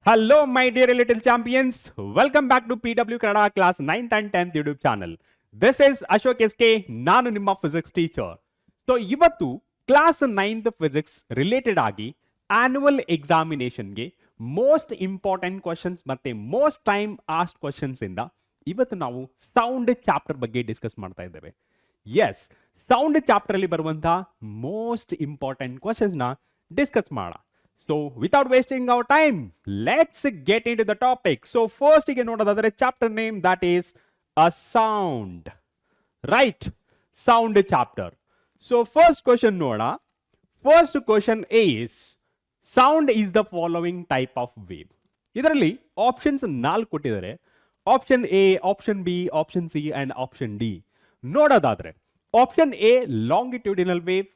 Hello, my dear little champions. Welcome back to PW Kannada class 9th and 10th YouTube channel. This is Ashok SK. ನಾನು ನಿಮ್ಮ physics teacher. So ಇವತ್ತು class 9th physics related ಆಗಿ annual ಎಕ್ಸಾಮಿನೇಷನ್ಗೆ most important questions ಮತ್ತೆ most time asked questions ಇಂದ ಇವತ್ತು ನಾವು sound chapter ಬಗ್ಗೆ discuss ಮಾಡ್ತಾ ಇದ್ದೇವೆ. ಎಸ್, ಸೌಂಡ್ ಚಾಪ್ಟರ್ ಅಲ್ಲಿ ಬರುವಂತಹ ಮೋಸ್ಟ್ ಇಂಪಾರ್ಟೆಂಟ್ ಕ್ವಶನ್ಸ್ ನ ಡಿಸ್ಕಸ್ ಮಾಡೋಣ. So without wasting our time, let's get into the topic. So first you can note another chapter name, that is a sound. Right? Sound chapter. So first question noda. First question is, sound is the following type of wave. ಇದರಲ್ಲಿ options 4 ಕೊಟ್ಟಿದ್ದಾರೆ. Option A, option B, option C and option D. ನೋಡೋದಾದ್ರೆ option A longitudinal wave,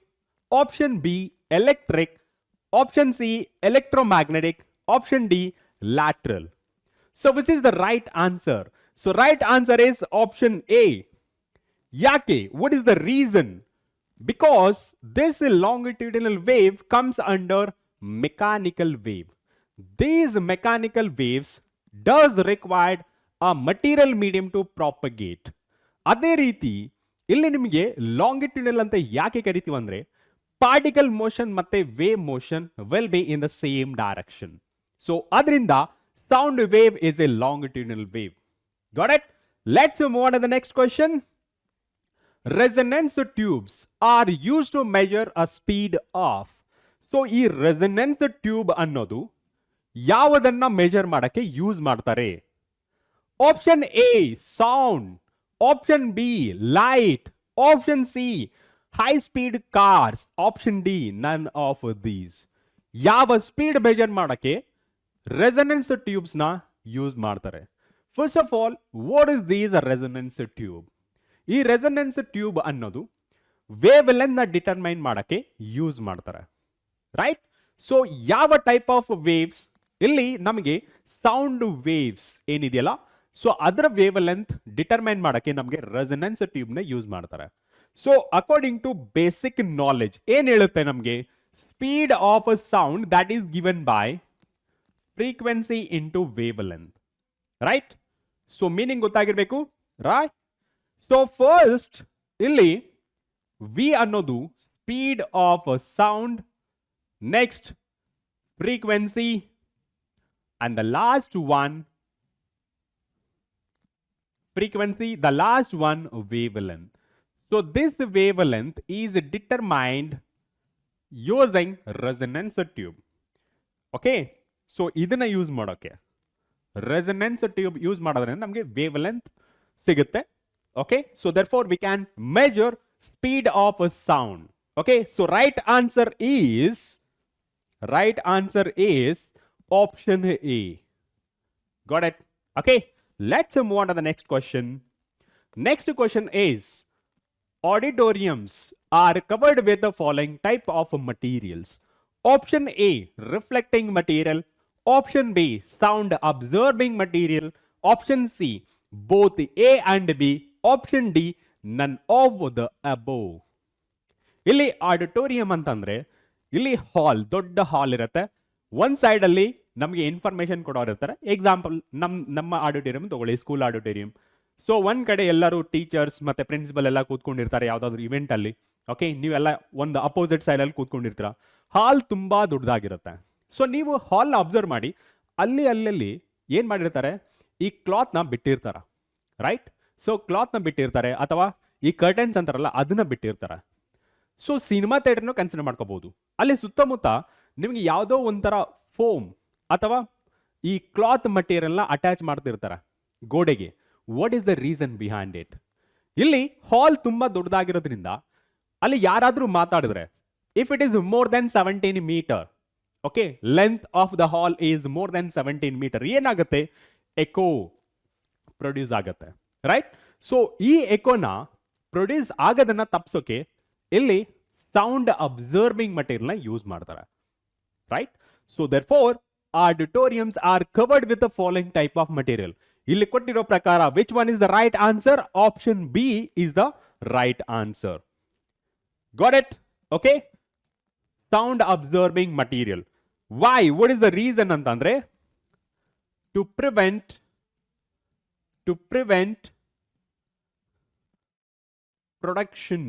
option B electric, option C electromagnetic, option D lateral. So which is the right answer? So right answer is option A. Yake, what is the reason? Because this longitudinal wave comes under mechanical wave. These mechanical waves does require a material medium to propagate. ಅದೇ ರೀತಿ ಇಲ್ಲಿ ನಿಮಗೆ longitudinal ಅಂತ ಯಾಕೆ ಕರಿತೀವಿ ಅಂದ್ರೆ particle motion ಮತ್ತೆ wave motion will be in the same direction. So ಅದರಿಂದ sound wave is a longitudinal wave. Got it? Let's move on to the next question. Resonance tubes are use to measure a speed of. So ಈ resonance tube ಅನ್ನೋದು ಯಾವುದನ್ನ measure ಮಾಡಕ್ಕೆ use ಮಾಡ್ತಾರೆ? Option A sound, option B light, option C high speed cars, option D none of these. ಯಾವ speed measure ಮಾಡಕ್ಕೆ resonance tubes ನ use ಮಾಡ್ತಾರೆ? First of all, what is these resonance tube? ಈ resonance tube ಅನ್ನೋದು wavelength ನ determine ಮಾಡಕ್ಕೆ use ಮಾಡ್ತಾರೆ. Right? So ಯಾವ ಟೈಪ್ ಆಫ್ ವೇವ್ಸ್? ಇಲ್ಲಿ ನಮಗೆ ಸೌಂಡ್ ವೇವ್ಸ್ ಏನಿದೆಯಲ್ಲ, ಸೊ ಅದರ ವೇವ್ ಲೆಂತ್ ಡಿಟರ್ಮೈನ್ ಮಾಡಕ್ಕೆ ನಮಗೆ ರೆಸೊನೆನ್ಸ್ ಟ್ಯೂಬ್ ನ ಯೂಸ್ ಮಾಡ್ತಾರೆ. So according to basic knowledge ಏನ್ ಹೇಳುತ್ತೆ ನಮಗೆ? Speed of a sound that is given by frequency into wavelength. Right? So meaning ಗೊತ್ತಾಗಿರ್ಬೇಕು. Right? So first ಇಲ್ಲಿ ವಿ ಅನ್ನೋದು speed of sound, next frequency, and the last one frequency, the last one wavelength. So this wavelength is determined using resonance tube. Okay, so ಇದನ್ನ use ಮಾಡೋಕೆ resonance tube use ಮಾಡೋದ್ರಿಂದ ನಮಗೆ wavelength ಸಿಗುತ್ತೆ. Okay, so therefore we can measure speed of a sound. Okay, so right answer is option A. Got it? Okay, let's move on to the next question. Next question is, auditoriums are covered with the following type of materials. Option A, reflecting material. Option B, sound absorbing material. Option C, both A and B. Option D, none of the above. ಇಲ್ಲಿ auditorium ಅಂತಂದ್ರೆ ಇಲ್ಲಿ ಹಾಲ್, ದೊಡ್ಡ ಹಾಲ್ ಇರುತ್ತೆ. ಒಂದ್ side ಅಲ್ಲಿ ನಮಗೆ information ಕೊಡೋರು ಇರ್ತಾರೆ. ಎಕ್ಸಾಂಪಲ್ ನಮ್ಮ ಆಡಿಟೋರಿಯಂ ತಗೊಳ್ಳಿ, ಸ್ಕೂಲ್ ಆಡಿಟೋರಿಯಂ. ಸೊ ಒಂದ್ ಕಡೆ ಎಲ್ಲರೂ ಟೀಚರ್ಸ್ ಮತ್ತೆ ಪ್ರಿನ್ಸಿಪಲ್ ಎಲ್ಲ ಕೂತ್ಕೊಂಡಿರ್ತಾರೆ ಯಾವ್ದಾದ್ರು ಇವೆಂಟ್ ಅಲ್ಲಿ. ಓಕೆ, ನೀವೆಲ್ಲ ಒಂದು ಅಪೋಸಿಟ್ ಸೈಡ್ ಅಲ್ಲಿ ಕೂತ್ಕೊಂಡಿರ್ತೀರ. ಹಾಲ್ ತುಂಬಾ ದೊಡ್ಡದಾಗಿರುತ್ತೆ. ಸೊ ನೀವು ಹಾಲ್ ನ ಅಬ್ಸರ್ವ್ ಮಾಡಿ, ಅಲ್ಲಿ ಏನ್ ಮಾಡಿರ್ತಾರೆ, ಈ ಕ್ಲಾತ್ ನ ಬಿಟ್ಟಿರ್ತಾರ. ರೈಟ್? ಸೊ ಕ್ಲಾತ್ ನ ಬಿಟ್ಟಿರ್ತಾರೆ, ಅಥವಾ ಈ ಕರ್ಟನ್ಸ್ ಅಂತಾರಲ್ಲ ಅದನ್ನ ಬಿಟ್ಟಿರ್ತಾರೆ. ಸೊ ಸಿನಿಮಾ ಥಿಯೇಟರ್ನು ಕನ್ಸಿಡರ್ ಮಾಡ್ಕೋಬಹುದು. ಅಲ್ಲಿ ಸುತ್ತಮುತ್ತ ನಿಮ್ಗೆ ಯಾವುದೋ ಒಂಥರ ಫೋಮ್ ಅಥವಾ ಈ ಕ್ಲಾತ್ ಮಟೀರಿಯಲ್ ನ ಅಟ್ಯಾಚ್ ಮಾಡ್ತಿರ್ತಾರೆ ಗೋಡೆಗೆ. What is the reason behind it? ಇಲ್ಲಿ ಹಾಲ್ ತುಂಬಾ ದೊಡ್ಡದಾಗಿರೋದ್ರಿಂದ ಅಲ್ಲಿ ಯಾರಾದ್ರೂ ಮಾತಾಡಿದ್ರೆ, if it is more than 17 meter, okay, length of the hall is more than 17 meter, ಏನಾಗುತ್ತೆ? ಎಕೋ ಪ್ರೊಡ್ಯೂಸ್ ಆಗತ್ತೆ. ರೈಟ್? ಸೊ ಈ ಎಕೋನ ಪ್ರೊಡ್ಯೂಸ್ ಆಗೋದನ್ನ ತಪ್ಸೋಕೆ ಇಲ್ಲಿ ಸೌಂಡ್ ಅಬ್ಸರ್ವಿಂಗ್ ಮಟೀರಿಯಲ್ ನ ಯೂಸ್ ಮಾಡ್ತಾರೆ. Right? So therefore auditoriums are covered with the following type of material. ಇಲ್ಲಿ ಕೊಟ್ಟಿರೋ ಪ್ರಕಾರ which one is the right answer? Option B is the right answer. Got it? Okay, sound absorbing material. Why? What is the reason ಅಂತಂದ್ರೆ to prevent production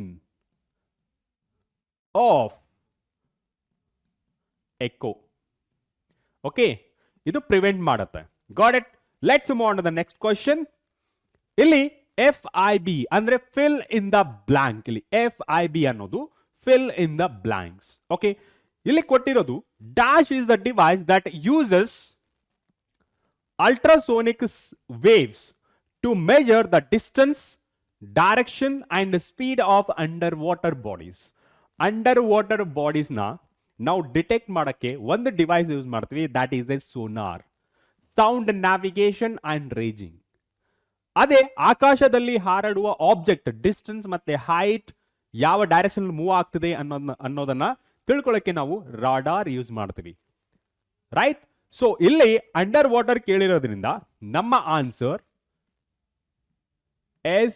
of echo. Okay, ಇದು prevent ಮಾಡುತ್ತೆ. Got it. Let's move on to the next question. ಇಲ್ಲಿ FIB ಅಂದ್ರೆ fill in the blank. ಇಲ್ಲಿ FIB ಅನ್ನೋದು fill in the blanks. Okay, ಇಲ್ಲಿ ಕೊಟ್ಟಿರೋದು dash is the device that uses ultrasonic waves to measure the distance, direction and speed of underwater bodies. Underwater bodies na ನಾವು detect ಮಾಡಕ್ಕೆ ಒಂದು device use ಮಾಡ್ತೀವಿ, that is a sonar. Sound navigation and ranging. ಅದೇ ಆಕಾಶದಲ್ಲಿ ಹಾರಾಡುವ object distance ಮತ್ತೆ height ಯಾವ direction move ಆಗ್ತಿದೆ ಅನ್ನೋದನ್ನ ತಿಳ್ಕೊಳ್ಳಕ್ಕೆ ನಾವು ರಾಡಾರ್ ಯೂಸ್ ಮಾಡ್ತೀವಿ. ರೈಟ್? ಸೊ ಇಲ್ಲಿ ಅಂಡರ್ ವಾಟರ್ ಕೇಳಿರೋದ್ರಿಂದ ನಮ್ಮ answer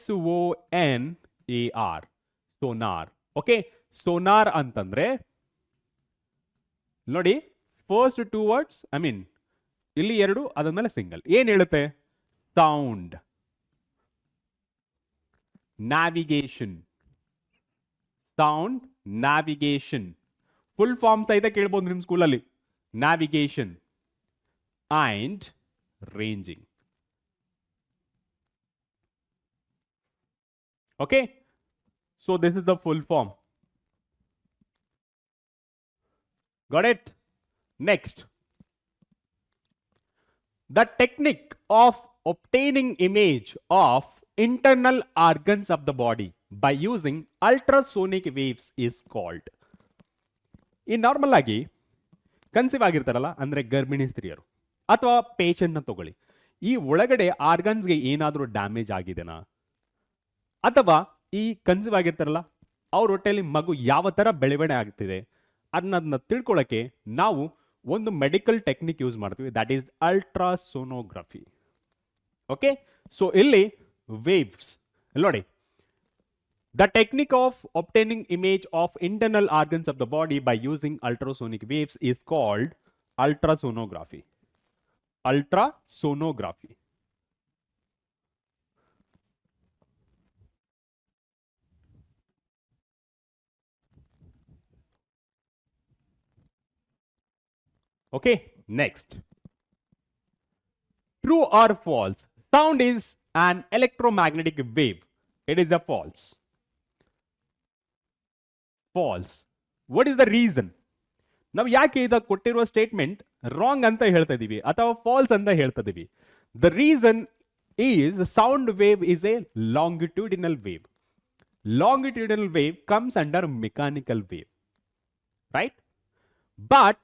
SONAR, sonar. Okay, sonar ಅಂತಂದ್ರೆ ನೋಡಿ, first two words, I mean ಇಲ್ಲಿ ಎರಡು, ಅದಾದ್ಮೇಲೆ ಸಿಂಗಲ್. ಏನ್ ಹೇಳುತ್ತೆ? Sound, navigation. Sound navigation full form ಸಹಿತ ಕೇಳ್ಬೋದು ನಿಮ್ ಸ್ಕೂಲಲ್ಲಿ. Navigation and ranging. Okay, so this is the full form. Got it? Next, the technique of obtaining image of internal organs of the body by using ultrasonic waves is called. ಈ normal ಆಗಿ conceive ಆಗಿರ್ತಾರಲ್ಲ, ಅಂದ್ರೆ ಗರ್ಭಿಣಿ ಸ್ತ್ರೀಯರು ಅಥವಾ ಪೇಷಂಟ್ನ ತಗೊಳ್ಳಿ, ಈ ಒಳಗಡೆ ಆರ್ಗನ್ಸ್ಗೆ ಏನಾದರೂ ಡ್ಯಾಮೇಜ್ ಆಗಿದೆನಾ, ಅಥವಾ ಈ ಕನ್ಸೀವ್ ಆಗಿರ್ತಾರಲ್ಲ ಅವ್ರ ಹೊಟ್ಟೆಯಲ್ಲಿ ಮಗು ಯಾವ ಥರ ಬೆಳವಣಿಗೆ ಆಗ್ತಿದೆ ಅನ್ನೋದನ್ನ ತಿಳ್ಕೊಳ್ಳೋಕ್ಕೆ ನಾವು ಒಂದು ಮೆಡಿಕಲ್ ಟೆಕ್ನಿಕ್ ಯೂಸ್ ಮಾಡ್ತೀವಿ, that is ultrasonography. Okay, so ಇಲ್ಲಿ ವೇವ್ಸ್ ನೋಡಿ, the technique of obtaining image of internal organs of the body by using ultrasonic waves is called ultrasonography. Ultrasonography. Okay, next. True or false? Sound is an electromagnetic wave. It is a false. False. What is the reason? ನಾವು ಯಾಕೆ ಇದ ಕೊಟ್ಟಿರುವ statement wrong ಅಂತ ಹೇಳ್ತಾ ಇದೀವಿ ಅಥವಾ falls ಅಂತ ಹೇಳ್ತಾ ಇದೀವಿ? The reason is sound wave is a longitudinal wave. Longitudinal wave comes under mechanical wave, right? But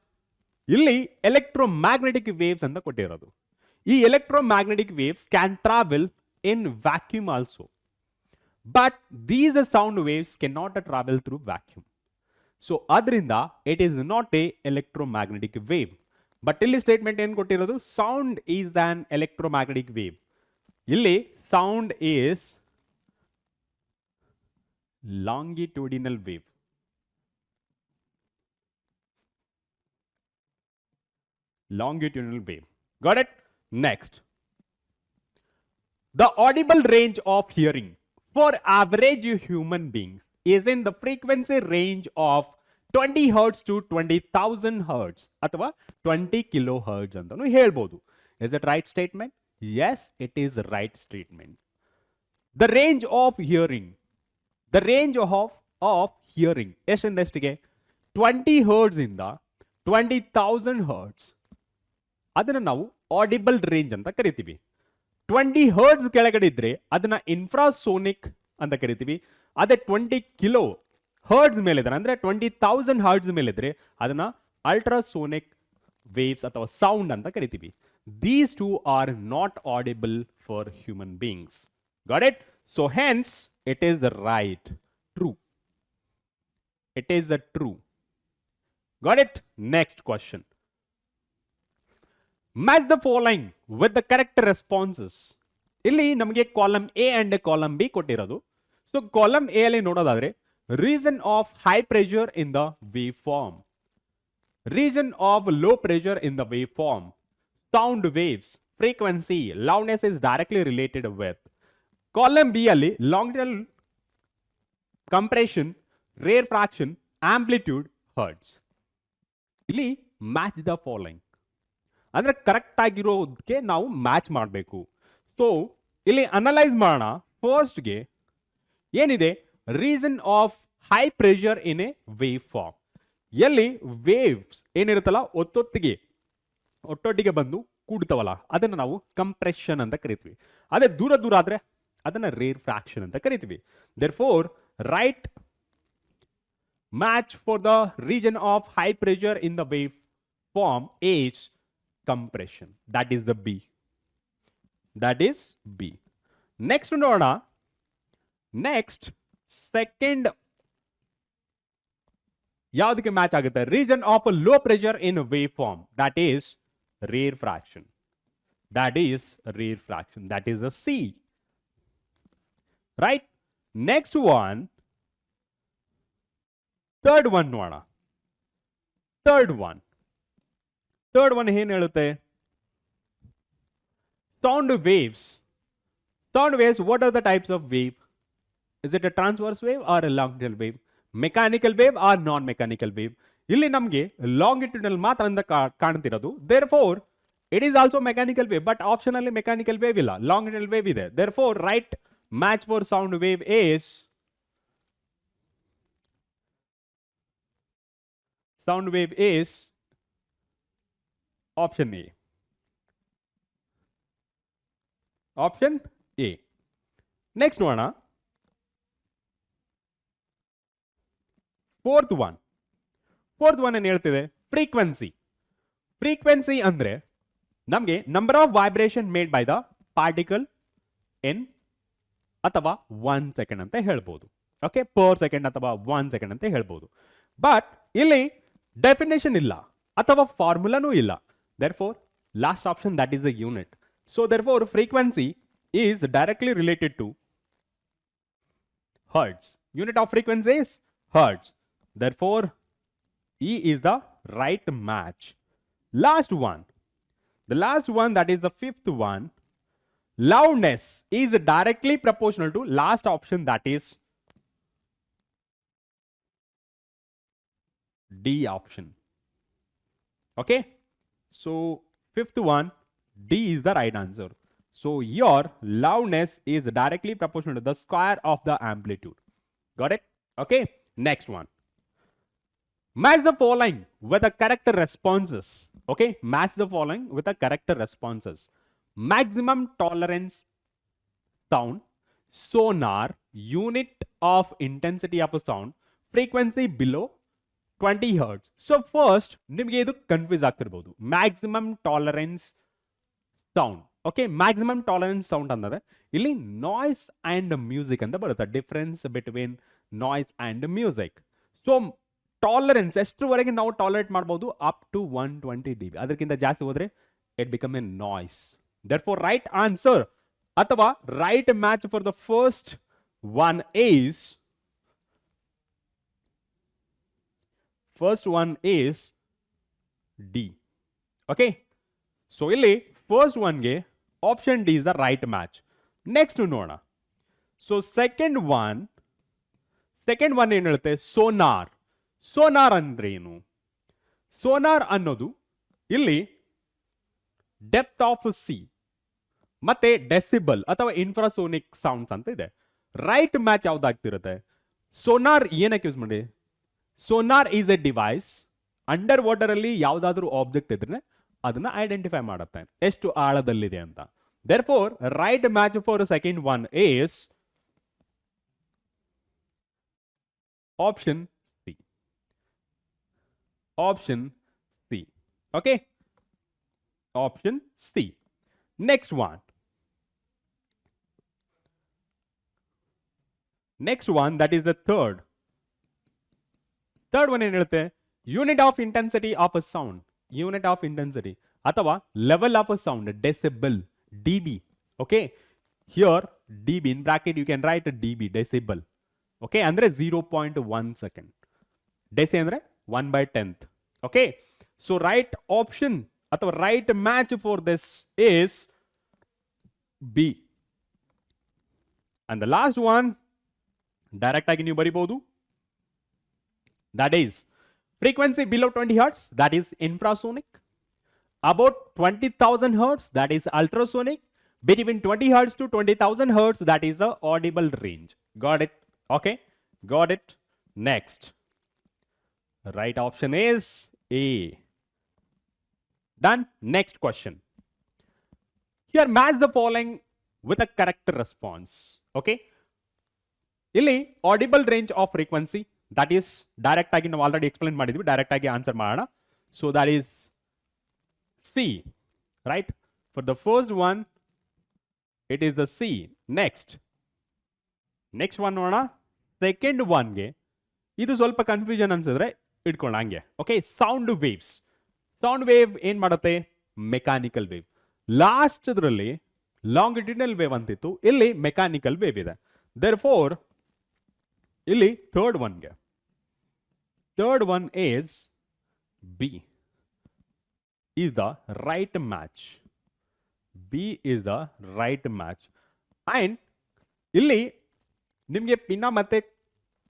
ಇಲ್ಲಿ ಎಲೆಕ್ಟ್ರೋಮ್ಯಾಗ್ನೆಟಿಕ್ ವೇವ್ಸ್ ಅಂತ ಕೊಟ್ಟಿರೋದು. ಈ electromagnetic waves can travel in vacuum also, but these sound waves cannot travel through vacuum. So adrinda it is not a electromagnetic wave. But illi statement ಏನು ಕೊಟ್ಟಿರೋದು? Sound is an electromagnetic wave. ಇಲ್ಲಿ sound is longitudinal wave. Longitudinal wave. Got it? Next, the audible range of hearing for average human beings is in the frequency range of 20 hertz to 20,000 hertz ಅಥವಾ 20 kilohertz ಅಂತಾನು ಹೇಳ್ಬೋದು. Is it right statement? Yes, it is right statement. The range of hearing, the range of hearing ಎಷ್ಟಿಂದ ಎಷ್ಟಿಗೆ? 20 hertz ಇಂದ 20,000 hertz. ಅದನ್ನ ನಾವು audible range ಅಂತ ಕರಿತೀವಿ. 20 hertz ಕೆಳಗಡೆ ಇದ್ರೆ ಅದನ್ನ ಇನ್ಫ್ರಾಸೋನಿಕ್ ಅಂತ ಕರಿತೀವಿ. ಅದೇ 20 ಕಿಲೋ ಹರ್ಟ್ಸ್ ಮೇಲಿದ್ರೆ ಅಂದ್ರೆ 20,000 ಹರ್ಟ್ಸ್ ಮೇಲಿದ್ರೆ ಅದನ್ನ ಅಲ್ಟ್ರಾಸೋನಿಕ್ ವೇವ್ಸ್ ಅಥವಾ ಸೌಂಡ್ ಅಂತ ಕರಿತೀವಿ. These two are not audible for human beings. Got it? So hence it is the right, true. It is the true. Got it? Next question. Match the following with the correct responses. ಇಲ್ಲಿ ನಮಗೆ column A and column B ಕೊಟ್ಟಿರೋದು. So column A ಅಲ್ಲಿ ನೋಡೋದಾದ್ರೆ reason of high pressure in the wave form, reason of low pressure in the wave form, sound waves, frequency, loudness is directly related with. Column B ಅಲ್ಲಿ longitudinal compression, rarefaction, amplitude, hertz. ಇಲ್ಲಿ match the following ಅಂದ್ರೆ correct ಆಗಿರೋದಕ್ಕೆ ನಾವು match ಮಾಡಬೇಕು. So ಇಲ್ಲಿ analyse ಮಾಡೋಣ. ಫಸ್ಟ್ಗೆ ಏನಿದೆ, reason of high pressure in a wave form. ಎಲ್ಲಿ ವೇವ್ಸ್ ಏನಿರುತ್ತಲ್ಲ ಒಟ್ಟೊಟ್ಟಿಗೆ ಬಂದು ಕೂಡ್ತವಲ್ಲ, ಅದನ್ನು ನಾವು ಕಂಪ್ರೆಷನ್ ಅಂತ ಕರಿತೀವಿ. ಅದೇ ದೂರ ದೂರ ಆದ್ರೆ ಅದನ್ನ ರೇರ್ ಫ್ರಾಕ್ಷನ್ ಅಂತ ಕರಿತೀವಿ. Therefore right match for the region of high pressure in the wave form is compression. That is the B. That is B. Next ನೋಡೋಣ. Next second ಯಾವ್ದಕ್ಕೆ ಮ್ಯಾಚ್ ಆಗುತ್ತೆ? region of a low pressure in a wave form. That is rarefaction. That is rarefaction. That is the C. Right? Next one. Third one ನೋಡೋಣ. Third one ಏನ್ ಹೇಳುತ್ತೆ? Sound waves. What are the types of wave? Is it a transverse wave or a longitudinal wave, mechanical wave or non mechanical wave? ಇಲ್ಲಿ ನಮಗೆ longitudinal ಮಾತ್ರ ಅಂತ ಕಾಣ್ತಿರೋದು. Therefore it is also mechanical wave, but option ಅಲ್ಲಿ mechanical wave ಇಲ್ಲ, longitudinal wave ಇದೆ. Therefore right match for sound wave is sound wave is option A. Option A. Next one. Fourth one ಏನು ಹೇಳ್ತಿದೆ? Frequency ಅಂದ್ರೆ ನಮಗೆ number of vibration made by the particle N ಅಥವಾ 1 second ಅಂತ ಹೇಳ್ಬೋದು. Okay, per second ಅಥವಾ 1 second ಅಂತ ಹೇಳ್ಬೋದು. But ಇಲ್ಲಿ ಡೆಫಿನೇಷನ್ ಇಲ್ಲ ಅಥವಾ ಫಾರ್ಮುಲಾನೂ ಇಲ್ಲ. therefore last option, that is the unit. So therefore frequency is directly related to hertz. Unit of frequency is hertz. Therefore E is the right match. Last one, that is the fifth one. Loudness is directly proportional to last option, that is D option. Okay, so fifth one, D is the right answer. So your loudness is directly proportional to the square of the amplitude. Got it? Okay, next one. Match the following with the correct responses. Okay, match the following with the correct responses. Maximum tolerance sound, sonar, unit of intensity of a sound, frequency below 20 hertz. So first ನಿಮಗೆ ಇದು confuse ಆಗ್ತಿರ್ಬೋದು. Maximum tolerance sound. Okay, maximum tolerance sound ಅಂದ್ರೆ ಇಲ್ಲಿ noise and music ಅಂತ ಬರುತ್ತೆ. Difference between noise and music. So tolerance ಎಷ್ಟರವರೆಗೆ ನಾವು tolerate ಮಾಡ್ಬೋದು? Up to 120 dB. ಅದಕ್ಕಿಂತ ಜಾಸ್ತಿ ಹೋದ್ರೆ it become a noise. therefore right answer ಅಥವಾ right match for the first one is D. Okay, so ಇಲ್ಲಿ first one ಗೆ option D is the right match. Next ನೋಡೋಣ. So second one ಏನು ಹೇಳುತ್ತೆ? Sonar ಅಂದ್ರೆ ಏನು? ಸೋನಾರ್ ಅನ್ನೋದು ಇಲ್ಲಿ ಡೆಪ್ತ್ ಆಫ್ ಸಿ ಮತ್ತೆ ಡೆಸಿಬಲ್ ಅಥವಾ ಇನ್ಫ್ರಾಸೋನಿಕ್ ಸೌಂಡ್ಸ್ ಅಂತ ಇದೆ. ರೈಟ್ ಮ್ಯಾಚ್ ಯಾವ್ದಾಗ್ತಿರುತ್ತೆ? ಸೋನಾರ್ ಏನಕ್ಕೆ ಯೂಸ್ ಮಾಡಿ? Sonar is a device, under water ಅಲ್ಲಿ ಯಾವ್ದಾದ್ರು ಆಬ್ಜೆಕ್ಟ್ ಇದ್ರೆ ಅದನ್ನ ಐಡೆಂಟಿಫೈ ಮಾಡುತ್ತೆ ಎಷ್ಟು ಆಳದಲ್ಲಿದೆ ಅಂತ. therefore right match for second one is option C. Okay, option C. Next one, that is the third one ಏನು ಹೇಳುತ್ತೆ? Unit of intensity of a sound, unit of intensity ಅಥವಾ level of a sound, decibel, dB. Okay, here dB in bracket you can write a dB, decibel. Okay, ಅಂದ್ರೆ 0.1 second. Deci ಅಂದ್ರೆ 1/10. Okay, so right option ಅಥವಾ right match for this is B. And the last one, direct ಆಗಿ ನೀವು ಬರಿಬಹುದು. That is frequency below 20 hertz, that is infrasonic. About 20,000 hertz, that is ultrasonic. Between 20 hertz to 20,000 hertz, that is a audible range. Got it? Okay, got it. Next, right option is A. Done. Next question. Here match the following with a correct response. Okay, ಇಲ್ಲಿ audible range of frequency, that is direct ಆಗಿ ನಾವು already explain ಮಾಡಿದ್ವಿ, direct ಆಗಿ answer ಮಾಡೋಣ. So that is C, right? For the first one, it is the C. Next one ನೋಡೋಣ. Second ಒನ್ಗೆ ಇದು ಸ್ವಲ್ಪ confusion ಅನ್ಸಿದ್ರೆ ಇಟ್ಕೊಳ್ಳ ಹಂಗೆ. Okay, sound waves. Sound wave ಏನ್ ಮಾಡುತ್ತೆ? Mechanical wave. ಲಾಸ್ಟ್ ಇದರಲ್ಲಿ ಲಾಂಗಿಟ್ಯೂಡಿನಲ್ ವೇವ್ ಅಂತಿತ್ತು, ಇಲ್ಲಿ ಮೆಕ್ಯಾನಿಕಲ್ ವೇವ್ ಇದೆ. therefore ಇಲ್ಲಿ third one is B is the right match. B is the right match. And ಇಲ್ಲಿ ನಿಮಗೆ ಪಿನ್ನ ಮತ್ತೆ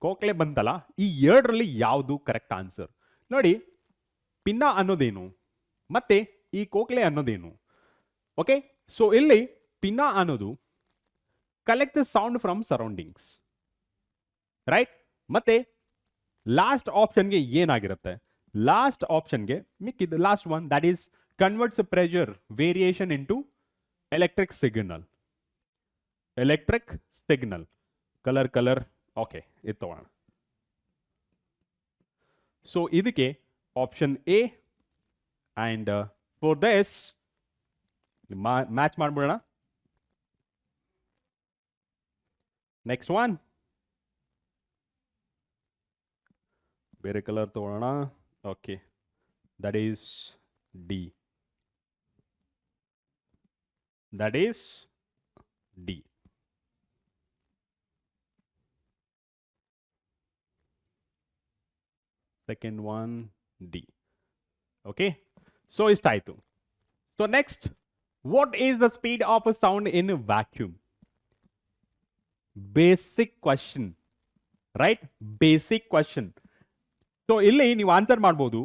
ಕೋಕ್ಲೆ ಬಂತಲ್ಲ, ಈ ಎರಡರಲ್ಲಿ ಯಾವುದು ಕರೆಕ್ಟ್ ಆನ್ಸರ್ ನೋಡಿ. ಪಿನ್ನ ಅನ್ನೋದೇನು ಮತ್ತೆ ಈ ಕೋಕ್ಲೆ ಅನ್ನೋದೇನು? ಓಕೆ, ಸೊ ಇಲ್ಲಿ ಪಿನ್ನ ಅನ್ನೋದು collect the sound from surroundings, right? ಮತ್ತೆ ಲಾಸ್ಟ್ ಆಪ್ಷನ್ಗೆ ಏನಾಗಿರುತ್ತೆ? ಲಾಸ್ಟ್ ಆಪ್ಷನ್ಗೆ ಮಿಕ್ಕಿದ್ದು last one, that is converts pressure variation into electric signal. Colour okay, ಇದು ತಗೋಣ. ಸೊ ಇದಕ್ಕೆ option A. And for this match ಮಾಡ್ಬಿಡೋಣ. ನೆಕ್ಸ್ಟ್ ಒನ್ ಬೇರೆ ಕಲರ್ ತಗೊಳ್ಳೋಣ. Okay, that is D. Second one, D. Okay, so ಇಷ್ಟಾಯ್ತು. So next, what is the speed of a sound in a vacuum? Basic question, right? Basic question. So ಇಲ್ಲಿ ನೀವು answer ಮಾಡ್ಬೋದು.